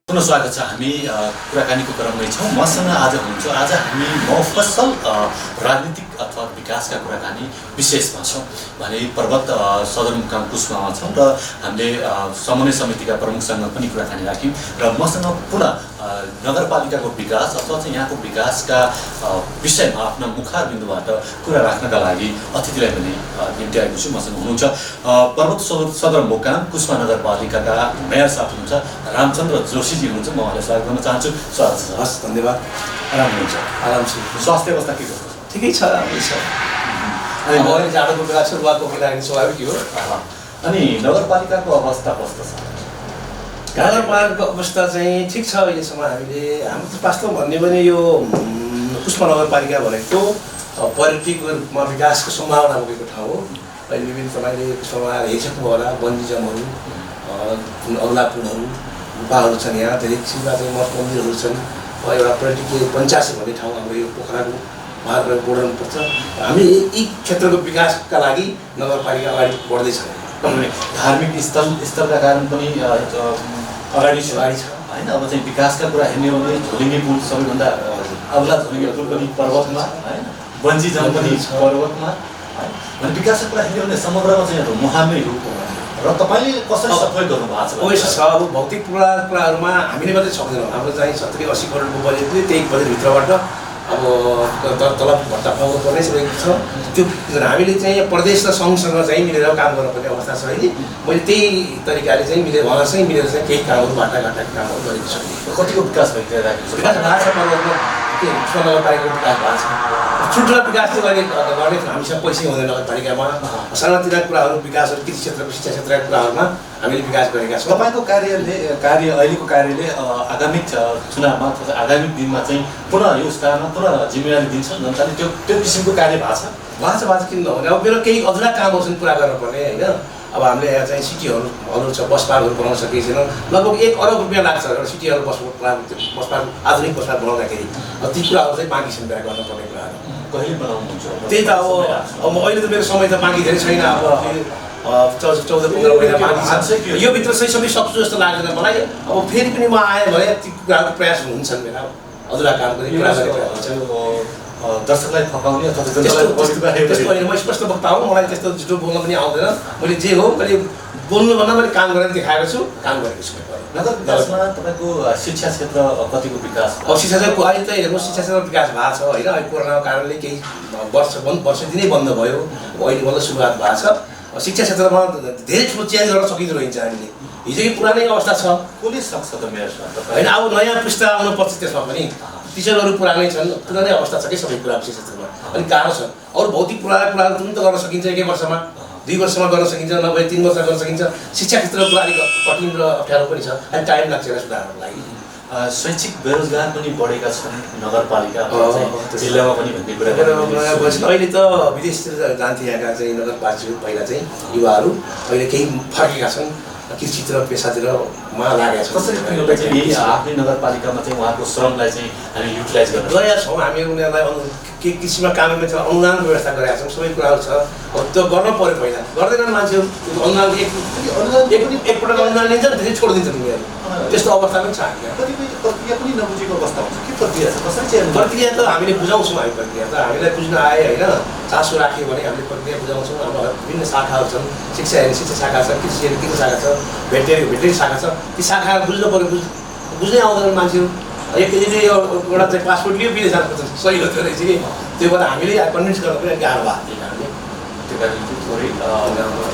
Speaker 1: पुनः स्वागत छ। हामी कुराकानीको क्रममै छौँ। मसँग आज हुनुहुन्छ, आज हामी मफसल राजनीतिक अथवा विकासका कुराकानी विशेषमा छौँ भने पर्वत सदरमुकाम कुस्मामा छौँ र हामीले समन्वय समितिका प्रमुखसँग पनि कुराकानी राख्यौँ र मसँग पुनः नगरपालिकाको विकास अथवा चाहिँ यहाँको विकासका विषयमा आफ्ना मुखार बिन्दुबाट कुरा राख्नका लागि अतिथिलाई पनि निम्ति आएको छु। मसँग हुनुहुन्छ पर्वत सदरमुकाम कुस्मा नगरपालिकाका मेयर साहब हुनुहुन्छ रामचन्द्र जोशीजी हुनुहुन्छ। म उहाँलाई स्वागत गर्न चाहन्छु। स्वागत छ।
Speaker 7: हस्, धन्यवाद।
Speaker 1: आराम हुनुहुन्छ?
Speaker 7: आराम छ।
Speaker 1: स्वास्थ्य अवस्था के कस्तो छ?
Speaker 7: ठिकै छ, राम्रै छ। अनि अहिले जाडोको बेला छ, रुवाको बेला स्वाभाविक हो।
Speaker 1: अनि नगरपालिकाको अवस्था कस्तो छ?
Speaker 7: नगरपालिकाको अवस्था चाहिँ ठिक छ अहिलेसम्म। हाम्रो त वास्तव भन्ने भने यो कुस्मा नगरपालिका भनेको पर्यटक रूपमा विकासको सम्भावना बोकेको ठाउँ हो। अहिले विभिन्न तपाईँले कुस्मामा हेरिसक्नु होला, बन्जिजमहरू, अग्ला पुलहरू, गुफाहरू छन्। यहाँ धेरै किसिमका चाहिँ मठ मन्दिरहरू छन्। एउटा पर्यटकीय पञ्चायत भन्ने ठाउँ हाम्रो यो पोखराको भागमा बढाउनुपर्छ। हामी यी क्षेत्रको विकासका लागि नगरपालिका अगाडि बढ्दैछ।
Speaker 1: धार्मिक स्थलका कारण पनि अगाडि छ होइन। अब चाहिँ विकासका कुरा हेर्ने हो भने झोलिङ्गे पुल सबैभन्दा अग्ला झोलिङ्गे पुल पनि पर्वतमा होइन, बन्जिजम पनि पर्वतमा होइन। भने विकासका कुरा हेर्ने हो भने समग्रमा चाहिँ मुहानमै हो। र तपाईँले कसरी सहयोग गर्नु भएको छ?
Speaker 7: अवश्य छ। अब भौतिक कुराहरूमा हामीले मात्रै सक्दैनौँ। हाम्रो चाहिँ 70-80 करोडको बजेटले त्यही बजेटभित्रबाट अब तलब भत्ता पाउनु पर्ने छ। त्यो हामीले चाहिँ प्रदेश र सङ्घसँग चाहिँ मिलेर काम गर्नुपर्ने अवस्था छ अहिले। मैले त्यही तरिकाले चाहिँ मिलेर उहाँसँग मिलेर चाहिँ केही कामहरू बाटाघाटाको कामहरू गरेको छु।
Speaker 1: कतिको विकास भइरहेको छ?
Speaker 7: विकास भएको छ। पर्वतमा कुस्मा नगरपालिकाको विकास भएको छ। ठुल्ठुला विकास चाहिँ गर्ने हामीसँग पैसै हुँदैन। नगरपालिकामा सानातिना कुराहरू, विकासहरू, कृषि क्षेत्रको, शिक्षा क्षेत्रका कुराहरूमा हामीले विकास गरेका छौँ।
Speaker 1: तपाईँको अहिलेको कार्यले आगामी चुनावमा अथवा आगामी दिनमा चाहिँ पुनः यो स्थानमा पुनः जिम्मेवारी दिन्छ जनताले, त्यो किसिमको कार्य भएको छ?
Speaker 7: भएको छ, किन नहुने। अब मेरो केही अधुरा कामहरू छन् पुरा गर्नुपर्ने होइन। अब हामीले यहाँ चाहिँ सिटीहरू छ, बस पार्कहरू बनाउन सकेको छैन। लगभग 1 अरब रुपियाँ लाग्छ एउटा सिटीहरू बस पार्क, आधुनिक बस पार्क बनाउँदाखेरि। ती कुराहरू चाहिँ बाँकी छन् त्यहाँ गर्नुपर्ने कुराहरू।
Speaker 1: कहिले बनाउनुहुन्छ?
Speaker 7: त्यही त अब अहिले त मेरो समय त बाँकी धेरै छैन। अब 14-15 महिना बाँकी छ। यो भित्र चाहिँ सबै सक्छु जस्तो लाग्दैन मलाई। अब फेरि पनि म आएँ भने ती कुराहरूको प्रयास हुन्छन्। मेरा अधुरा काम गर्ने कुरा गरेर
Speaker 1: दर्शकलाई फकाउने अथवा
Speaker 7: त्यस्तो होइन। म स्पष्ट वक्ता हो। मलाई त्यस्तो झुटो बोल्न पनि आउँदैन। मैले जे हो मैले बोल्नुभन्दा मैले काम गरेर देखाएको छु, काम गरेको छु।
Speaker 1: नगर विकासमा तपाईँको शिक्षा क्षेत्र कतिको विकास?
Speaker 7: अब शिक्षा क्षेत्रको अहिले त हेर्नुहोस्, शिक्षा क्षेत्र विकास भएको छ होइन। अहिले कोरोनाको कारणले केही वर्ष दिनै बन्द भयो। अहिले बल्ल सुरुवात भएको छ। शिक्षा क्षेत्रमा धेरै ठुलो चेन्ज गर्न सकिँदो रहन्छ हामीले। हिजोको पुरानै अवस्था छ।
Speaker 1: कसले सक्छ त मेयर साहब?
Speaker 7: होइन, अब नयाँ पुस्ता आउनुपर्छ त्यसमा पनि। टिचरहरू पुरानै छन्, पुरानै अवस्था छ कि सबै कुरा विशेष क्षेत्रमा, अलिक गाह्रो छ। अरू भौतिक पुरानो कुराहरू तुरन्त गर्न सकिन्छ, 1 वर्षमा 2 वर्षमा गर्न सकिन्छ, नभए 3 वर्ष गर्न सकिन्छ। शिक्षा क्षेत्रको कुरा अलिक कठिन र अप्ठ्यारो पनि छ, अलिक टाइम लाग्छ यसलाई सुधार्नको लागि।
Speaker 1: शैक्षिक बेरोजगार पनि बढेका छन् नगरपालिका जिल्लामा पनि भन्ने कुरा
Speaker 7: अहिले त विदेशतिर जान्थे यहाँका चाहिँ नगरवासीहरू, पहिला चाहिँ युवाहरू, अहिले केही फर्केका छन् कृषितिर पेसातिरमा लागेका छन्।
Speaker 1: कसरी यही आफ्नै नगरपालिकामा चाहिँ उहाँको श्रमलाई चाहिँ हामी युटिलाइज
Speaker 7: गरेका छौँ। हामी उनीहरूलाई के कृषिमा काममा चाहिँ अनुदानको व्यवस्था गरेका छौँ, सबै कुराहरू छ। अब त्यो गर्न पऱ्यो, पहिला गर्दैनन् मान्छेहरू। अनुदान एकपल्ट अनुदान लिन्छ त्यसै छोडिदिन्छ उनीहरू, त्यस्तो अवस्था पनि छ।
Speaker 1: कतिपय प्रक्रिया पनि नबुझेको अवस्था हुन्छ, के प्रक्रिया छ, कसरी चाहिँ
Speaker 7: प्रक्रिया त हामीले बुझाउँछौँ। हामी प्रक्रिया त हामीलाई बुझ्न आए होइन, चासो राख्यो भने हामीले प्रक्रिया बुझाउँछौँ। हाम्रो विभिन्न शाखाहरू छन्, शिक्षा हेर्ने शिक्षा शाखा छ, कृषि हेर्ने कृषि शाखा छ, भेटेरी शाखा छ। ती शाखाहरू बुझ्नु पऱ्यो, बुझ्नै आउँदैन मान्छेहरू। एकचोटि एउटा चाहिँ पासपोर्ट लियो विदेश जानु पर्छ, सही हो त्यो रहेछ कि। त्यो भएर हामीले कन्भिन्स गर्नु पनि गाह्रो भएको थियो। हामीले
Speaker 1: त्यो कारण थोरै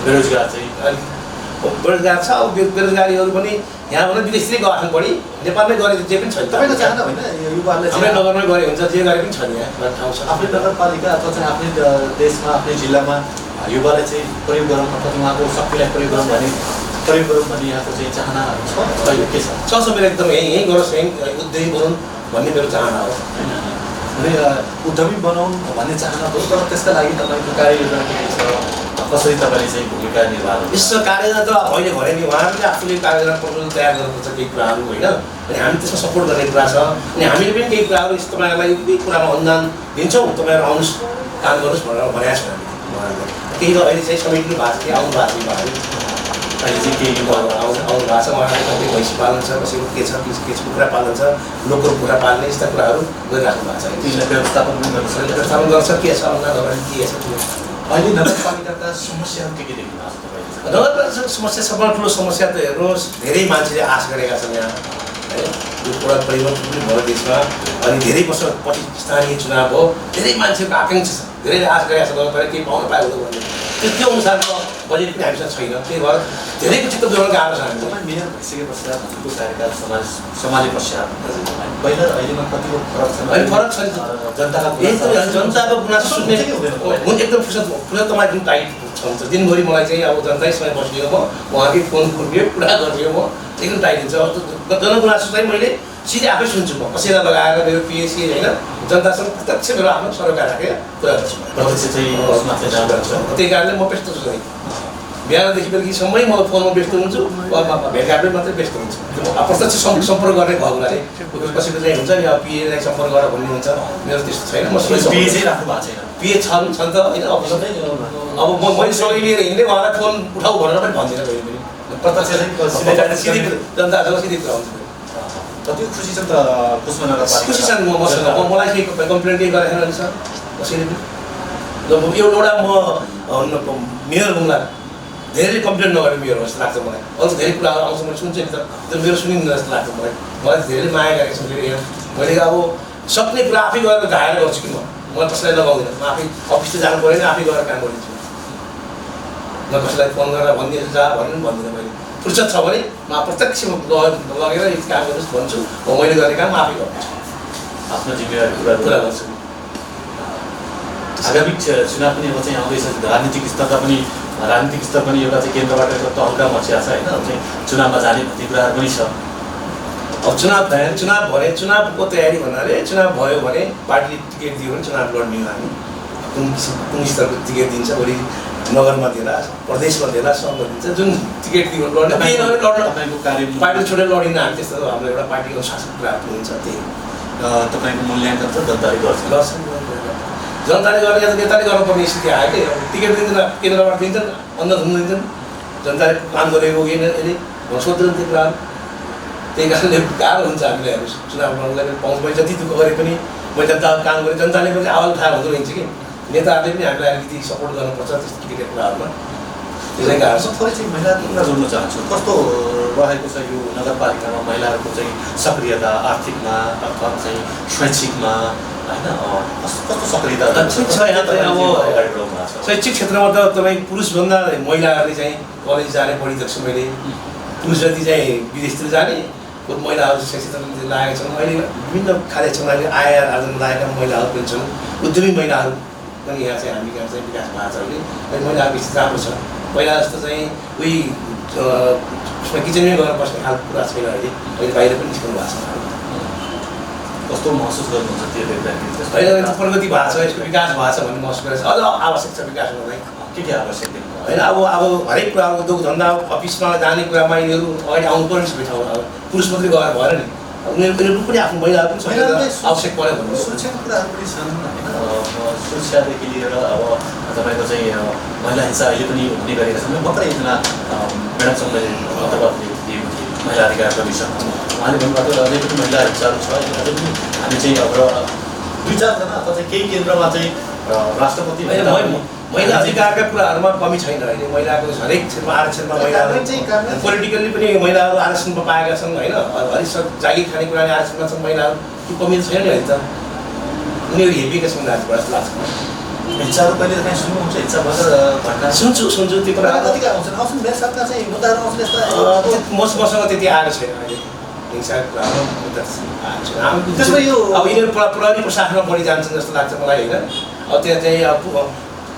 Speaker 1: बेरोजगार चाहिँ
Speaker 7: अलिक बेरोजगार छ। अब बेरोजगारीहरू पनि यहाँ भने विदेशतिरै गएको छन्, बढी नेपालमै गरे जे पनि छैन।
Speaker 1: तपाईँको चाहना होइन युवाहरूले
Speaker 7: आफ्नै नगरमै गरे हुन्छ, जे गरे पनि छैन यहाँ ठाउँ छ।
Speaker 1: आफ्नै नगरपालिका अथवा चाहिँ आफ्नै देशमा आफ्नै जिल्लामा युवालाई चाहिँ प्रयोग गरौँ अथवा उहाँको शक्तिलाई प्रयोग गरौँ भन्ने यहाँको चाहिँ चाहना छ। के छ
Speaker 7: मेरो एकदम यहीँ गरोस्, यहीँ उद्यमी बनाउँ भन्ने मेरो चाहना हो।
Speaker 1: अनि उद्यमी बनाउँ भन्ने चाहना हो, तर त्यसका लागि तपाईँको कार्ययोजना के छ, कसरी तपाईँले चाहिँ भूमिका निर्वाह गर्नु?
Speaker 7: यस्तो कार्ययोजना त अहिले भने नि उहाँहरूले आफूले कार्ययोजना प्रपोजल तयार गर्नुपर्छ केही कुराहरू होइन, अनि हामी त्यसमा सपोर्ट गर्ने कुरा छ। अनि हामीले पनि केही कुराहरू तपाईँहरूलाई केही कुरामा अनुदान दिन्छौँ, तपाईँहरू आउनुहोस् काम गर्नुहोस् भनेर भनेको छ हामीले। केही त अहिले चाहिँ समेट्नु भएको छ कि आउनु भएको छ उहाँहरू, अहिले चाहिँ केही युवाहरू आउनु भएको छ। उहाँहरूले कतै भैँसी पालन छ, कसैको के छ कुखुरा पालन छ, लोकल कुखुरा पाल्ने यस्ता कुराहरू गरिराख्नु भएको छ।
Speaker 1: त्यसलाई व्यवस्थापन
Speaker 7: गर्न सकिएको छ, अनुदान के छ त्यो।
Speaker 1: अहिले नगरपालिकाका समस्याहरू के देख्नु भएको छ तपाईँले?
Speaker 7: नगरपालिकाको समस्या सबभन्दा ठुलो समस्या त हेर्नुहोस्, धेरै मान्छेले आश गरेका छन् यहाँ है। यो कुरा परिवर्तन पनि भयो देशमा, अनि धेरै वर्षपछि स्थानीय चुनाव हो, धेरै मान्छेको आकाङ्क्षा छ, धेरै आश गरेका छ नगरपालिका केही पाउन पायो भन्ने। त्यो अनुसारको बजेट पनि हामीसँग छैन, त्यही भएर धेरैको चित्त बुझाउन गाह्रो छ। हामी
Speaker 1: तपाईँ मेयर भइसके पश्चात हजुरको कार्यकाल सम्हाले पश्चात पहिला अहिलेमा कतिको फरक छ?
Speaker 7: अहिले फरक छ नि
Speaker 1: जनताको
Speaker 7: जनताको गुनासो सुन्ने एकदम फुर्सद तपाईँ जुन टाइट हुन्छ दिनभरि मलाई चाहिँ अब जनतासँग बस्ने हो, म उहाँकै फोन खुल्यो कुरा गर्ने हो, म एकदम टाइट हुन्छ। जनगुनासो चाहिँ मैले सिधै आफै सुन्छु, म कसैलाई लगाएर मेरो पिएसी होइन जनतासँग प्रत्यक्ष मेरो आफ्नो सरकार राखेर कुरा गर्छु। त्यही कारणले म व्यस्त छु, बिहानदेखि बेलुकीसम्मै म फोनमा व्यस्त हुन्छु, भेटघाटमै मात्रै व्यस्त हुन्छु। प्रत्यक्ष सम्पर्क गर्ने भएको हुनाले कसैको चाहिँ हुन्छ नि अब पिएलाई सम्पर्क गर भन्ने हुन्छ, मेरो त्यस्तो छैन। म
Speaker 1: पिए चाहिँ राख्नु भएको छैन?
Speaker 7: पिए छन् त होइन, अब मैले सँगै लिएर हिँड्दै उहाँलाई फोन उठाउ भनेर पनि भन्दिनँ कहिले पनि। प्रत्यक्ष सिधै जनतासँग सिधै कुरा हुन्छ।
Speaker 1: कति खुसी छ त कुष्मा नगरपालिका?
Speaker 7: खुसी छन् मसँग, मलाई केही कम्प्लेन केही गरेको छैन सर कसैले पनि। एउटा म मेयर हुँदा धेरै कम्प्लेन नगर्ने मेयर हो जस्तो लाग्छ मलाई। अरू धेरै कुराहरू आउँछ मैले सुन्छु नि त, त्यो मेरो सुनिँदैन जस्तो लाग्छ मलाई। मलाई धेरै माया गरेको छ फेरि यहाँ। मैले अब सक्ने कुरा आफै गरेर गाएर गर्छु कि म कसैलाई लगाउँदिनँ। म आफै अफिस त जानु पऱ्यो नि, आफै गएर काम गरिदिन्छु। न कसैलाई फोन गरेर भनिदिन्छु जा भन्नु पनि भन्दिनँ। मैले फुर्सद छ भने म प्रत्यक्ष लगेर काम गर्नुहोस् भन्छु, मैले गर्ने काम आफै गर्छु,
Speaker 1: आफ्नो जिम्मेवारी पुरा गर्छु। आगामी चुनाव पनि अब चाहिँ आउँदैछ, राजनीतिक स्तर पनि एउटा चाहिँ केन्द्रबाट एउटा तहल्का मचिया छ होइन, चाहिँ चुनावमा जाने भन्ने कुराहरू पनि छ।
Speaker 7: अब चुनावको तयारी भन्नाले चुनाव भयो भने पार्टीले टिकट दियो भने चुनाव लड्ने हो हामी। कुन स्तरको टिकट दिन्छ, भोलि नगरमा देला, प्रदेशमा देला, सङ्घमा दिन्छ, जुन टिकट दियो लड्ने
Speaker 1: तपाईँको कार्य
Speaker 7: पार्टी छोडेर लडिन्न हामी। त्यस्तो हाम्रो एउटा पार्टीको शासन प्राप्त हुन्छ, त्यही
Speaker 1: तपाईँको मूल्याङ्कन चाहिँ जनताले गर्छ।
Speaker 7: जनताले गर्ने या त नेताले गर्नुपर्ने स्थिति आयो कि टिकट दिँदैन, केन्द्रबाट दिन्छन्, अन्धधुन्ध दिन्छन्, जनताले काम गरेको कि यसले सोध्दैन त्यो कुराहरू। त्यही कारणले गाह्रो हुन्छ हामीलाई अब चुनाव लड्नलाई पाउँछ। मैले जति दुःख गरे पनि मैले जनताको काम गरेँ, जनताले पनि आवाज उठाएर हुँदो रहेछ कि नेताहरूले पनि हामीलाई अलिकति सपोर्ट गर्नुपर्छ त्यस्तो टिकट कुराहरूमा। त्यसलाई गाह्रो छ।
Speaker 1: थोरै चाहिँ महिलाको कुरा जोड्न चाहन्छु, कस्तो रहेको छ यो नगरपालिकामा महिलाहरूको चाहिँ सक्रियता आर्थिकमा अथवा चाहिँ शैक्षिकमा होइन, कस्तो सक्रियता
Speaker 7: ठिक छ? यहाँ त अब शैक्षिक क्षेत्रमा त तपाईँ पुरुषभन्दा महिलाहरूले चाहिँ कलेज जाने बढी देख्छु मैले। पुरुष जति चाहिँ विदेशतिर जाने, महिलाहरू क्षेत्रमा लागेका छन्। अहिले विभिन्न खाद्य क्षेत्रमा आय आर्जन लागेका महिलाहरू पनि छन्। उद्यमी महिलाहरू पनि यहाँ चाहिँ हामी यहाँ चाहिँ विकास भएको छ अहिले। अहिले महिलाहरूको स्थिति राम्रो छ। पहिला जस्तो चाहिँ उही किचनमै गएर बस्ने खालको कुरा छैन अहिले। अहिले बाहिर पनि निस्कनु भएको छ।
Speaker 1: कस्तो महसुस गर्नुहुन्छ त्यो देख्दाखेरि?
Speaker 7: अहिले प्रगति भएको छ, यसको विकास भएको छ भन्ने महसुस गरेको छ। अझ आवश्यक छ विकास गर्नलाई।
Speaker 1: के आवश्यक देख्नु
Speaker 7: होइन अब हरेक कुरा उद्योग धन्दा अफिसमा जाने कुरामा यिनीहरू अगाडि आउनु पर्ने सबै ठाउँ। अब पुरुष मात्रै गएर भएन नि, उनीहरू पनि आफ्नो महिलाहरू पनि आवश्यक पऱ्यो भन्नु।
Speaker 1: सुरक्षाको कुराहरू पनि छन् होइन, सुरक्षादेखि लिएर अब तपाईँको चाहिँ महिला हिंसा अहिले पनि हुने गरेका छन्। भर्खरै एकजना म्याडमसँग मैले वार्तालाप दिएको थिएँ महिला अधिकार कमिसन। उहाँले भन्नुभएको अझै पनि महिला हिंसाहरू छ। अझै पनि हामी चाहिँ अब 2-4जना अथवा चाहिँ केही केन्द्रमा चाहिँ राष्ट्रपति
Speaker 7: महिला अधिकारका कुराहरूमा कमी छैन। अहिले महिलाको हरेक क्षेत्रमा आरक्षणमा महिलाहरू पोलिटिकल्ली पनि महिलाहरू आरक्षणमा पाएका छन् होइन। हरेक जागिर खाने कुराले आरक्षणमा छन् महिलाहरू। त्यो कमी छैन नि अहिले त। उनीहरू हेपिएका छन् जस्तो लाग्छ।
Speaker 1: हिंसाहरू कहिले काहीँ सुन्नुहुन्छ? हिंसा भएर घटना
Speaker 7: सुन्छु त्यो कुरा
Speaker 1: कति आउँछन् मेरो साथमा चाहिँ मुद्दाहरू आउँछन् यस्ता?
Speaker 7: मसँग त्यति आएको छैन अहिले हिंसाको कुराहरू मुद्दा आएको छैन।
Speaker 1: त्यसमा यो
Speaker 7: अब यिनीहरू प्रहरी प्रशासनमा बढी जान्छन् जस्तो लाग्छ मलाई होइन। अब त्यहाँ चाहिँ अब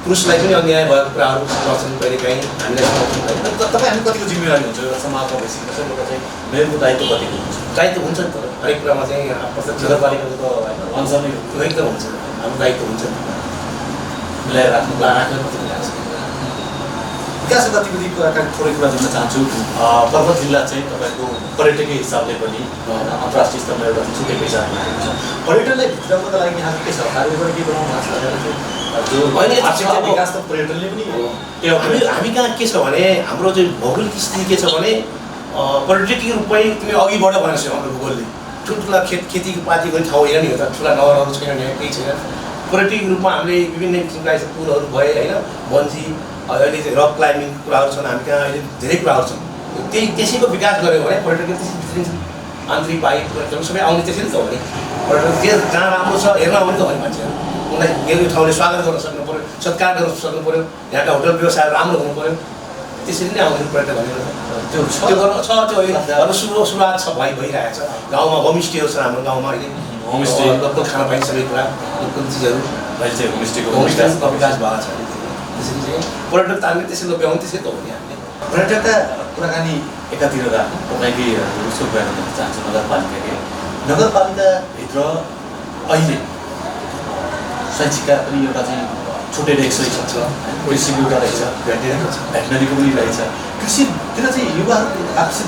Speaker 7: पुरुषलाई पनि अन्याय भएको कुराहरू गर्छन् कहिलेकाहीँ हामीलाई सुनाउँछन् होइन।
Speaker 1: तपाईँ हामी कतिको जिम्मेवारी हुन्छ एउटा समाजमा भइसकेको छ एउटा चाहिँ मेयरको दायित्व कतिको हुन्छ?
Speaker 7: दायित्व हुन्छ नि त हरेक कुरामा चाहिँ प्रत्यक्ष
Speaker 1: नगरपालिकाको त अंश नै हो।
Speaker 7: एकदम हुन्छ, हाम्रो दायित्व हुन्छ
Speaker 1: मिलाएर राख्नु
Speaker 7: मात्रै मिलाएको छ।
Speaker 1: विकास गतिविधिको कुरा थोरै कुरा जोड्न चाहन्छु। पर्वत जिल्ला चाहिँ तपाईँको पर्यटकीय हिसाबले पनि होइन अन्तर्राष्ट्रिय स्तरमा एउटा छुट्टै पहिचान बनाएको छ। पर्यटनलाई भित्राउनका लागि यहाँको के छ? कार्यबाट के बनाउनु भएको छ? जो विकास त पर्यटनले पनि
Speaker 7: हामी कहाँ के छ भने हाम्रो चाहिँ भौगोलिक स्थिति के छ भने पर्यटकीय रूपमै तिमी अघि बढ भनेको छ। हाम्रो भूगोलले ठुल्ठुला खेतीपाती गर्ने ठाउँ होइन नि, एउटा ठुला नगरहरू छैन यहाँ, केही छैन। पर्यटकीय रूपमा हामीले विभिन्न किसिमका पुलहरू भए होइन, बन्जी अहिले चाहिँ रक क्लाइम्बिङ कुराहरू छन्। हामी कहाँ अहिले धेरै कुराहरू छन्। त्यसैको विकास गऱ्यो भने पर्यटक त्यसै भित्रिन्छ। आन्तरिक बाहिर पर्यटक सबै आउने त्यसरी त हो नि। पर्यटक जे जहाँ राम्रो छ हेर्न आउने त हो नि मान्छेहरू। उनलाई यो ठाउँले स्वागत गर्न सक्नु पऱ्यो, सत्कार गर्न सक्नु पऱ्यो, यहाँका होटल व्यवसाय राम्रो हुनु पऱ्यो। त्यसरी नै आउने पर्यटक भनेर त्यो गर्न छ। त्यो सुरुवात छ भइरहेको छ। गाउँमा होमस्टेहरू छ हाम्रो गाउँमा अहिले। होमस्टे लोकल खाना पाइन्छ सबै कुरा, लोकल चिजहरू
Speaker 1: अहिले चाहिँ होमस्टेको
Speaker 7: विकास भएको छ। त्यसरी चाहिँ पर्यटक त हामीले त्यसरी लोभ्याउनु त्यसै त हो नि। हामीले
Speaker 1: पर्यटकका कुराकानी एकातिर राख्नु तपाईँकै उसको कुरा गर्न चाहन्छु। नगरपालिकाभित्र अहिले शैक्षिकका पनि एउटा चाहिँ छुट्टै रहेछ, कृषिको एउटा रहेछ, भेटनरीको पनि रहेछ। कृषितिर चाहिँ युवाहरू आफूसित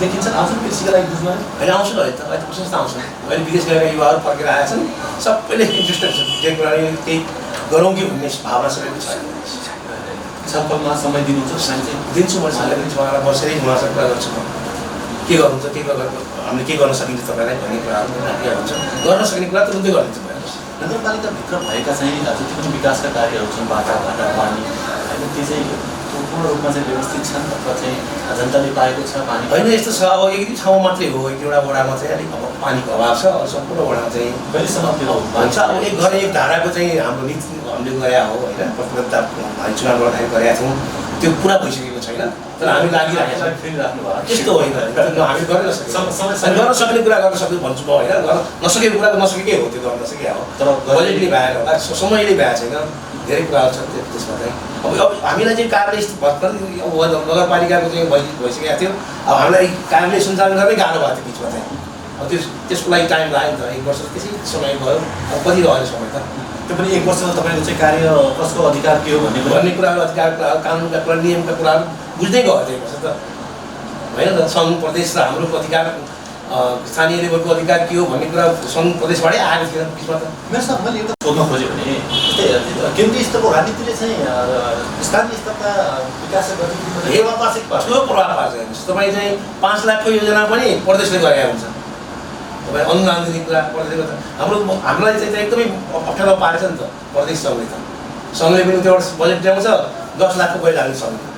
Speaker 1: देखिन्छन्, आउँछन् कृषिको लागि बुझ्न?
Speaker 7: अहिले आउँछन् अहिले त अहिले प्रशस्त आउँछन्। अहिले विदेश गएका युवाहरू फर्केर आएका छन्। सबैले इन्ट्रेस्टेड छन् जे कुरा केही गरौँ कि भन्ने भावना सबैको छ।
Speaker 1: छलफलमा समय दिनुहुन्छ?
Speaker 7: दिन्छु म साललाई दिन्छु। उहाँलाई बसेरै उहाँसँग कुरा गर्छु म के गर्नुहुन्छ, के हामीले के गर्न सकिन्छ तपाईँलाई भन्ने कुराहरू हुन्छ। गर्न सक्ने कुरा तुरुन्तै गरिदिन्छु।
Speaker 1: नगरपालिकाभित्र भएका चाहिँ जति पनि विकासका कार्यहरू छन्, बाटाघाटा, पानी होइन, त्यो चाहिँ पूर्ण रूपमा चाहिँ व्यवस्थित छन् अथवा चाहिँ जनताले पाएको छ पानी?
Speaker 7: होइन यस्तो छ। अब एक ठाउँ मात्रै हो, एक एउटा वडामा चाहिँ अलिक अब पानीको अभाव छ। सम्पूर्ण वडामा चाहिँ
Speaker 1: कहिलेसम्म त्यो
Speaker 7: भन्छ। अब एक घर एक धाराको चाहिँ हाम्रो नीति हामीले गरे हो होइन, प्रतिबद्धता चुनाव गर्दाखेरि गरेका थियौँ। त्यो पुरा भइसकेको छैन, तर हामी लागिरहेको छ।
Speaker 1: फेरि राख्नु भयो
Speaker 7: त्यस्तो होइन, हामी गर्न सक्छौँ। गर्न सक्ने कुरा गर्न सक्छु भन्छु म होइन। गर्न नसकेको कुरा त नसकेकै हो, त्यो गर्न नसके हो। तर बजेटले भएर होला, समयले भएको छैन, धेरै कुराहरू छन् त्यसमा चाहिँ। अब हामीलाई चाहिँ कार्यालय भर्खर नगरपालिकाको चाहिँ भइसकेको थियो। अब हामीलाई कार्यालय सञ्चालन गर्नै गाह्रो भएको थियो बिचमा चाहिँ। अब त्यसको लागि टाइम लाग्यो नि त, 1 वर्ष त्यसै समय भयो। अब कति रह्यो समय त?
Speaker 1: त्यो पनि 1 वर्षमा तपाईँको चाहिँ कार्य कसको अधिकार के हो भन्ने
Speaker 7: कुराहरू, अधिकारको कुराहरू, कानुनका कुरा, नियमका कुराहरू बुझ्दै गयो 1 वर्ष त होइन त। सङ्घ प्रदेश र हाम्रो अधिकार, स्थानीय लेभलको अधिकार के हो भन्ने कुरा सङ्घ प्रदेशबाटै आएको थियो बिचमा त।
Speaker 1: मेरो साथ मैले एउटा सोध्न खोजेँ भने केन्द्रीय स्तरको राजनीतिले चाहिँ स्थानीय स्तरका विकास गतिविधिमा
Speaker 7: ठुलो प्रभाव पार्छ। हेर्नुहोस् तपाईँ चाहिँ 5 लाखको योजना पनि प्रदेशले गरेका हुन्छ। तपाईँ अनुदान दिने कुरा प्रदेशले गर्छ। हामीलाई चाहिँ एकदमै अप्ठ्यारो पारेछ नि त प्रदेश सङ्घले त। सङ्घले पनि त्यो बजेट ल्याउँछ, 10 लाखको बजेट हाल्ने सङ्घले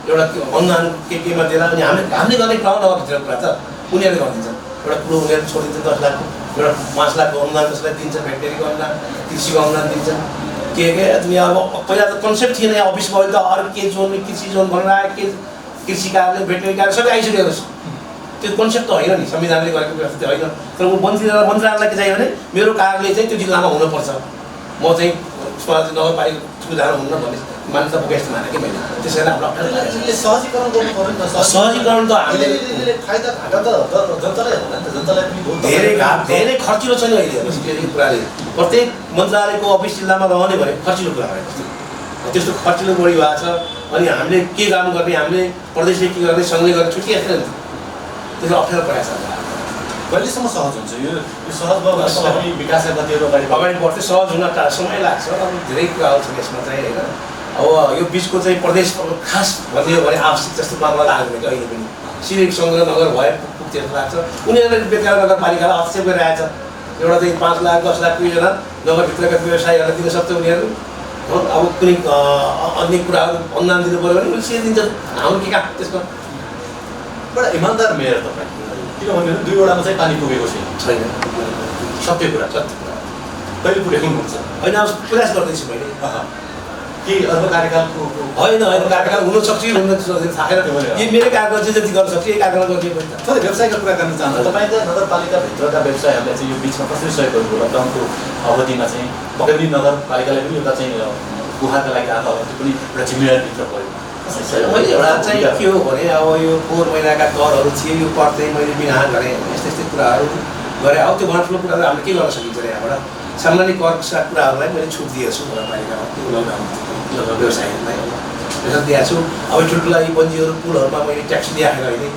Speaker 7: एउटा अनुदान केमा दिएर अनि हामीले गर्ने क्रम नगर्छ कुरा त उनीहरूले गरिदिन्छन्। एउटा कुरो उनीहरू छोडिदिन्छ 10 लाखको, एउटा 5 लाखको अनुदान कसैलाई दिन्छ, भेटनेरीको अनुदान, कृषिको अनुदान दिन्छन्। के तिमी अब पहिला त कन्सेप्ट थिएन यहाँ अफिस भयो त अरू के जोन कृषि जोन भनेर आयो, के कृषि कार्यालय, भेटनेरी कार्यालय सबै आइसकेको छ। त्यो कन्सेप्ट त होइन नि, संविधानले गरेको व्यवस्था चाहिँ होइन। तर म मन्त्रालयलाई के चाहियो भने मेरो कार्यालय चाहिँ त्यो जिल्लामा हुनुपर्छ, म चाहिँ नगरपालिका जानु हुन्न भन्ने मान्यता बोकेको जस्तो माने कि मैले। त्यसैले हाम्रो अप्ठ्यारो लाग्यो।
Speaker 8: सहजीकरण गर्नु पर्यो नि त।
Speaker 7: सहजीकरण त हामीले
Speaker 8: फाइदा घाटा त जनतालाई होला नि त, जनतालाई पनि बहुत
Speaker 7: धेरै खर्चिलो छ नि अहिले यो कुराले। प्रत्येक मन्त्रालयको अफिस जिल्लामा रहने भने खर्चिलो कुरा भएको त्यस्तो खर्चिलो बढी भएको छ। अनि हामीले के काम गर्ने, हामीले प्रदेशले के गर्ने, सङ्घले गर्ने छुट्टिएको छैन। त्यसले अप्ठ्यारो परेको छ।
Speaker 8: कहिलेसम्म सहज हुन्छ यो सहज भयो भने पनि विकासका गतिहरू
Speaker 7: अगाडि बढ्दै सहज हुन समय लाग्छ। अब धेरै कुराहरू छन् यसमा चाहिँ होइन। अब यो बिचको चाहिँ प्रदेश खास भन्ने हो भने आवश्यक जस्तो मामला लाग्दैन कि अहिले पनि सिधै सङ्घ र नगर भए पुग्थ्यो जस्तो लाग्छ। उनीहरूले बेकार नगरपालिकालाई हस्तक्षेप गरिरहेछ। एउटा चाहिँ 5 लाख 10 लाख पुगेर नगरभित्रका व्यवसायीहरूलाई दिन सक्छ उनीहरू। अब कुनै अन्य कुराहरू अनुदान दिनु पऱ्यो भने उनीहरूले सिधै दिन्छ। हाम्रो के काम त्यसमा?
Speaker 8: बडा इमान्दार मेयर तपाईँ, किनभने 2 वडामा चाहिँ पानी पुगेको छैन। सत्य कुरा कहिले पुर्याउनुहुन्छ?
Speaker 7: होइन, अब प्रयास गर्दैछु मैले।
Speaker 8: कि अर्को कार्यकालको
Speaker 7: होइन कार्यकाल हुनसक्छ कि हुन थाहा छैन। यो मेरो कार्यकाल चाहिँ जति गर्न सक्छ यही कार्यकाल गर्ने पनि छ।
Speaker 8: थोरै व्यवसायको कुरा गर्न चाहन्छु। तपाईँका नगरपालिकाभित्रका व्यवसायहरूलाई चाहिँ यो बिचमा कसरी सहयोग गर्नु? लकडाउनको अवधिमा चाहिँ पक्कै पनि नगरपालिकालाई पनि एउटा चाहिँ गुहाका लागि आएको त्यो पनि एउटा जिम्मेवारीभित्र पऱ्यो।
Speaker 7: मैले एउटा चाहिँ के हो भने अब यो फोहोर मैलाका करहरू थिए, यो कर चाहिँ मैले बिना गरेँ, यस्तै कुराहरू गरेँ। अब त्यो ठुलो कुराहरू हामीले के गर्न सकिन्छ र यहाँबाट सामान्य करका कुराहरूलाई मैले छुट दिएको छु नगरपालिकामा। त्यो लकडाउन व्यवसायीहरूलाई पैसा दिएको छु। अब ठुल्ठुला यी बन्जीहरू पुलहरूमा मैले ट्याक्स दिएको छैन अहिले।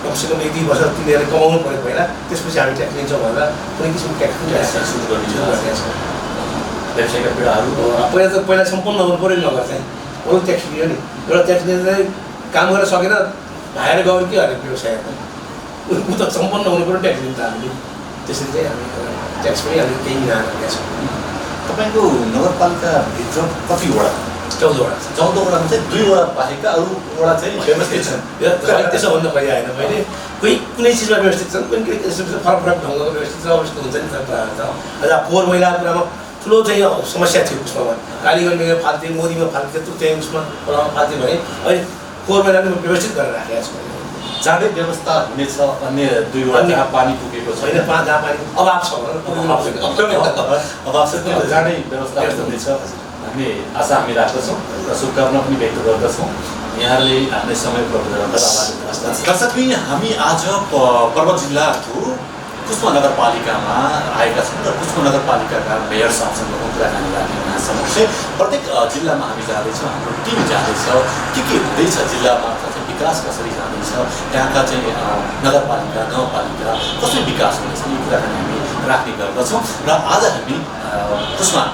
Speaker 7: कमसेकम 1-2 वर्ष तिनीहरूले कमाउनु पऱ्यो पहिला, त्यसपछि हामी ट्याक्स दिन्छौँ भनेर कुनै किसिमको ट्याक्स सुरु गरिदिन्छ।
Speaker 8: व्यवसायका पीडाहरू
Speaker 7: पहिला सम्पन्न हुनु पऱ्यो नगर चाहिँ अरू ट्याक्स दियो नि। एउटा ट्याक्स दिएर चाहिँ काम गर्न सकेन भाएर गयो के गर्ने व्यवसायहरू? ऊ त सम्पन्न हुनु पऱ्यो ट्याक्स दिन्छ हामीले। त्यसरी चाहिँ हामी ट्याक्स पनि हामीले केही मिलाएर गरेका छौँ।
Speaker 8: तपाईँको नगरपालिकाभित्र कति वडा?
Speaker 7: 14 वडा छ।
Speaker 8: 14 वडामा चाहिँ 2 वडा बाहेकका अरू वडा चाहिँ व्यवस्थित छन्।
Speaker 7: त्यसो भन्नु खोजेको होइन मैले। कोही कुनै चिजमा व्यवस्थित छन्, कुनै फरक फरक ढङ्गको व्यवस्थित छ। अवस्था हुन्छ नि त। फोहोर मैलाको कुरामा ठुलो चाहिँ समस्या थियो उसमा। कालीगञ्जमा फाल्थ्यो, मोदीमा फाल्थ्यो, त्यस्तो चाहिँ उसमा फाल्थ्यो भने अहिले फोहोर मैला व्यवस्थित गरेर राखेको छु।
Speaker 8: जाँदै व्यवस्था हुनेछ। अन्य 2 वडा जहाँ पानी पुगेको छैन,
Speaker 7: जहाँ पानी अभाव छ
Speaker 8: अभाव छ, जाँदै व्यवस्था हुनेछ। हामी आशा हामी राख्दछौँ र शुभकामना पनि व्यक्त गर्दछौँ। यहाँले हामीले समय उपलब्ध गराउँदा दर्शक हामी आज पर्वत जिल्लाको कुस्मा नगरपालिकामा आएका छौँ र कुस्मा नगरपालिकाका मेयर साहबसँग कुराकानी राख्ने यहाँ समक्ष प्रत्येक जिल्लामा हामी जाँदैछौँ। हाम्रो टिम जाँदैछ, के हुँदैछ जिल्लामा, विकास कसरी जाँदैछ, त्यहाँका चाहिँ नगरपालिका गाउँपालिका कसरी विकास हुँदैछ, यी कुराकानी हामी राख्ने गर्दछौँ। र आज हामी कुस्मा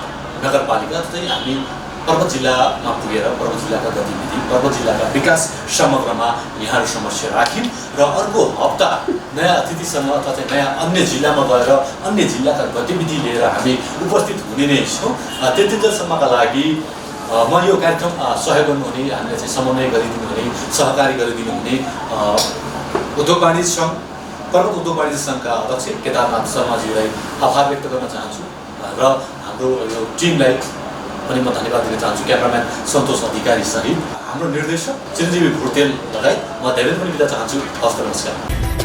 Speaker 8: नगरपालिका चाहिँ हामी पर्वत जिल्लामा पुगेर पर्वत जिल्लाका गतिविधि, पर्वत जिल्लाका विकास समग्रमा यहाँहरू समस्या राख्यौँ। र अर्को हप्ता नयाँ अतिथिसँग अथवा चाहिँ नयाँ अन्य जिल्लामा गएर अन्य जिल्लाका गतिविधि लिएर हामी उपस्थित हुने नै छौँ। त्यति बेलासम्मका लागि म यो कार्यक्रम सहयोग गर्नुहुने, हामीले चाहिँ समन्वय गरिदिनु हुने, सहकारी गरिदिनु हुने उद्योग वाणिज्य सङ्घ, पर्वत उद्योग वाणिज्य सङ्घका अध्यक्ष केदारनाथ शर्माज्यूलाई आभार व्यक्त गर्न चाहन्छु। र हाम्रो यो टिमलाई पनि म धन्यवाद दिन चाहन्छु। क्यामेराम्यान सन्तोष अधिकारी सहित हाम्रो निर्देशक चिरञ्जीवी भुटेल लगायत म धेरै पनि बिदा चाहन्छु। हस्त नमस्कार।